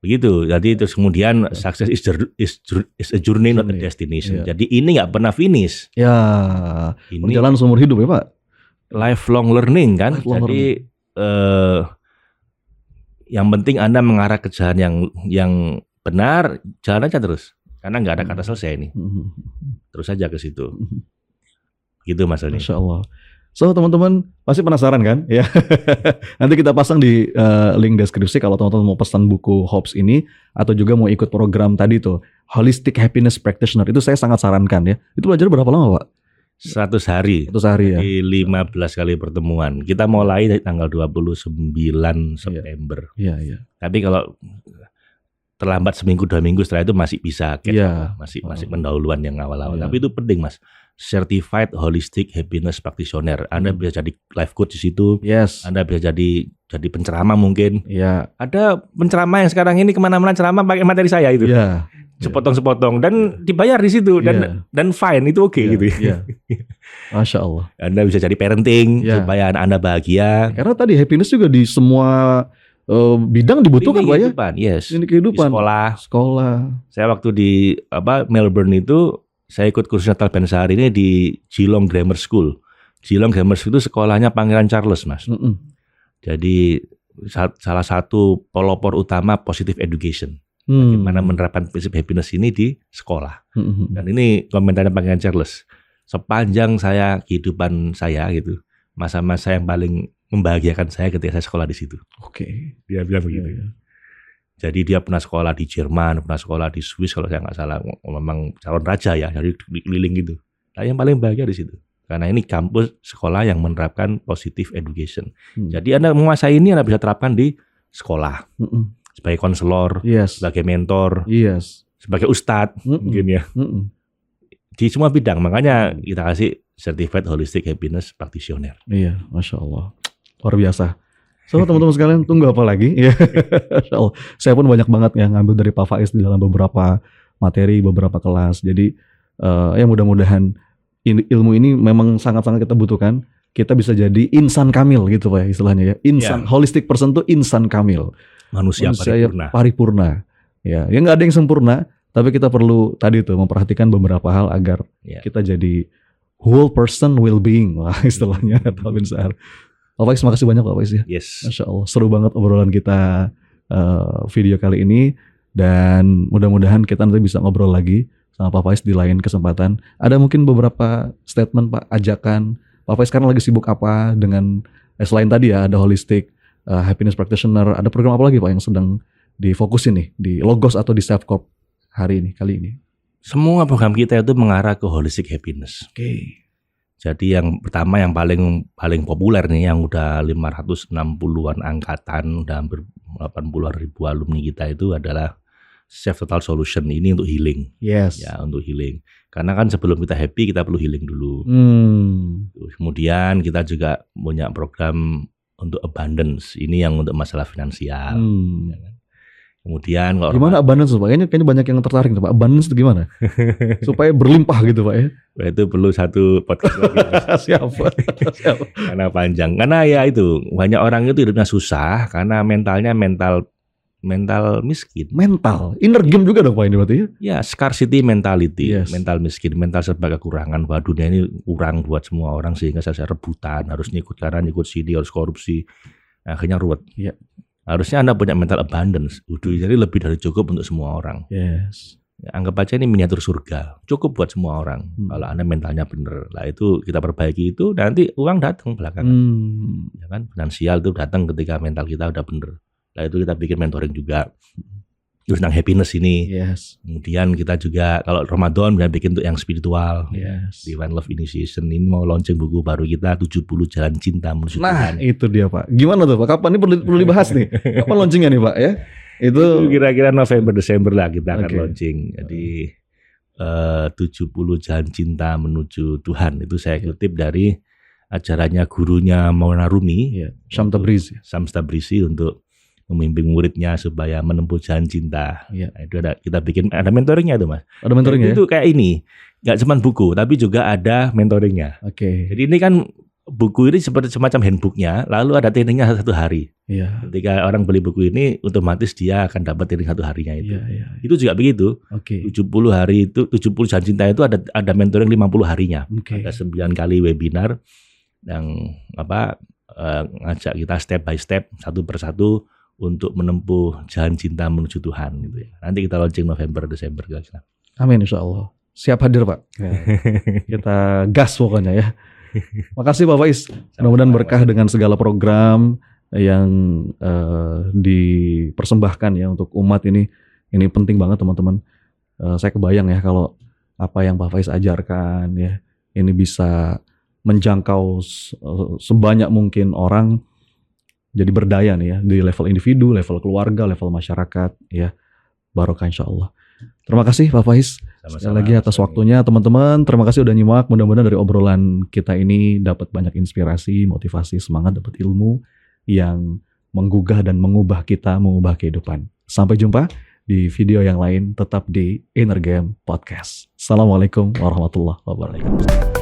Begitu. Jadi terus kemudian success is a journey not a destination. Jadi ini nggak pernah finish. Ini berjalan seumur hidup ya Pak. Lifelong learning kan. Jadi yang penting Anda mengarah ke jalan yang benar, jalan aja terus. Karena nggak ada kata selesai ini. Terus aja ke situ. Gitu Mas Roni. Masya Allah. So teman-teman pasti penasaran kan? Ya. Nanti kita pasang di link deskripsi kalau teman-teman mau pesan buku Hobbes ini atau juga mau ikut program tadi tuh Holistic Happiness Practitioner, itu saya sangat sarankan ya. Itu belajar berapa lama Pak? 100 hari. 100 hari ya. Di 15 kali pertemuan. Kita mulai dari tanggal 29 September. Tapi kalau terlambat seminggu 2 minggu setelah itu masih bisa masih pendahuluan yang awal-awal. Tapi itu penting Mas. Certified Holistic Happiness Practitioner. Anda bisa jadi life coach di situ. Anda bisa jadi penceramah mungkin. Ada penceramah yang sekarang ini kemana-mana ceramah pakai materi saya itu. Sepotong-sepotong dan dibayar di situ dan fine itu oke gitu. Masya Allah. Anda bisa cari parenting supaya anak Anda bahagia. Karena tadi happiness juga di semua bidang dibutuhkan Pak ya. Yes. Ini kehidupan. Di sekolah. Saya waktu di Melbourne itu saya ikut kursus Natal Bensari ini di Geelong Grammar School. Geelong Grammar School itu sekolahnya Pangeran Charles, Mas. Jadi salah satu pelopor utama positive education. Bagaimana menerapkan prinsip happiness ini di sekolah. Dan ini komentarnya Pangeran Charles. Sepanjang kehidupan saya gitu, masa-masa yang paling membahagiakan saya ketika saya sekolah di situ. Oke. Dia bilang begitu. Jadi dia pernah sekolah di Jerman, pernah sekolah di Swiss kalau saya nggak salah. Memang calon raja ya, jadi keliling gitu. Nah, yang paling bahagia di situ. Karena ini kampus sekolah yang menerapkan positive education. Jadi Anda menguasai ini Anda bisa terapkan di sekolah. Sebagai konselor, sebagai mentor, sebagai ustadz mungkin ya. Di semua bidang. Makanya kita kasih Certified Holistic Happiness Practitioner. Iya, Masya Allah. Luar biasa. So teman-teman sekalian, tunggu apa lagi? Masya Allah. Saya pun banyak banget yang ngambil dari Pak Faiz di dalam beberapa materi, beberapa kelas. Jadi ya mudah-mudahan ilmu ini memang sangat-sangat kita butuhkan. Kita bisa jadi insan kamil gitu Pak ya istilahnya ya. Insan holistic person tuh insan kamil. Manusia paripurna. Ya nggak ada yang sempurna, tapi kita perlu tadi tuh memperhatikan beberapa hal agar kita jadi whole person well-being, istilahnya Natal Bensari. Pak Faiz, makasih banyak Pak Faiz ya. Masya Allah, seru banget obrolan kita video kali ini. Dan mudah-mudahan kita nanti bisa ngobrol lagi sama Pak Faiz di lain kesempatan. Ada mungkin beberapa statement Pak, ajakan. Pak Faiz sekarang lagi sibuk apa dengan, selain tadi ya ada holistic happiness practitioner, ada program apa lagi Pak yang sedang difokusin nih di Logos atau di Selfcorp kali ini? Semua program kita itu mengarah ke holistic happiness. Oke. Jadi yang pertama yang paling populer nih yang udah 560-an angkatan, udah hampir 80-an ribu alumni kita itu adalah Self Total Solution. Ini untuk healing. Ya, untuk healing. Karena kan sebelum kita happy kita perlu healing dulu. Kemudian kita juga punya program untuk abundance. Ini yang untuk masalah finansial. Ya kan? Kemudian gimana abundance Pak? Kayaknya banyak yang tertarik Pak. Abundance itu gimana? Supaya berlimpah gitu Pak ya. Itu perlu satu podcast lagi. Siap. Karena panjang. Karena ya itu banyak orang itu hidupnya susah karena mentalnya mental miskin. Mental, inner game juga dong Pak ini berarti ya? Ya, scarcity mentality, mental miskin, mental serba kekurangan. Bahwa dunia ini kurang buat semua orang sehingga saya rebutan, harus nyikut kanan, nyikut sini, harus korupsi. Akhirnya ruwet. Harusnya Anda punya mental abundance. Jadi lebih dari cukup untuk semua orang. Ya, anggap aja ini miniatur surga. Cukup buat semua orang. Kalau Anda mentalnya benar. Lah itu kita perbaiki itu nanti uang datang belakangan. Ya kan? Finansial itu datang ketika mental kita udah benar. Lah itu kita bikin mentoring juga. Terus tentang happiness ini. Kemudian kita juga kalau Ramadan kita bikin untuk yang spiritual. Di One Love Initiation ini mau launching buku baru kita 70 Jalan Cinta Menuju Tuhan. Nah, itu dia Pak. Gimana tuh Pak? Kapan ini perlu dibahas nih? Kapan launchingnya nih Pak ya? Itu kira-kira November Desember lah kita akan launching. Jadi 70 Jalan Cinta Menuju Tuhan itu saya kutip dari ajarannya gurunya Maulana Rumi, Syams Tabrizi untuk memimpin muridnya supaya menempuh jalan cinta. Nah, itu kita bikin ada mentoringnya tuh Mas. Ada mentoringnya. Itu kayak ini, nggak cuma buku tapi juga ada mentoringnya. Jadi ini kan buku ini seperti semacam handbooknya, lalu ada trainingnya 1 hari. Ketika orang beli buku ini, otomatis dia akan dapat training 1 harinya itu. Itu juga begitu. 70 hari itu 70 jalan cinta itu ada mentoring 50 harinya. Ada 9 kali webinar yang ngajak kita step by step, satu persatu untuk menempuh jalan cinta menuju Tuhan gitu ya. Nanti kita launching November Desember kira-kira. Amin insyaallah. Siap hadir Pak. Kita gas pokoknya ya. Makasih Pak Faiz. Mudah-mudahan berkah dengan segala program yang dipersembahkan ya untuk umat ini. Ini penting banget teman-teman. Saya kebayang ya kalau apa yang Pak Faiz ajarkan ya, ini bisa menjangkau sebanyak mungkin orang. Jadi berdaya nih ya di level individu, level keluarga, level masyarakat ya. Barokah insyaallah. Terima kasih Pak Faiz. Sekali lagi atas waktunya teman-teman. Terima kasih udah nyimak. Mudah-mudahan dari obrolan kita ini dapat banyak inspirasi, motivasi, semangat, dapat ilmu yang menggugah dan mengubah kita, mengubah kehidupan. Sampai jumpa di video yang lain. Tetap di Inner Game Podcast. Assalamualaikum warahmatullahi wabarakatuh.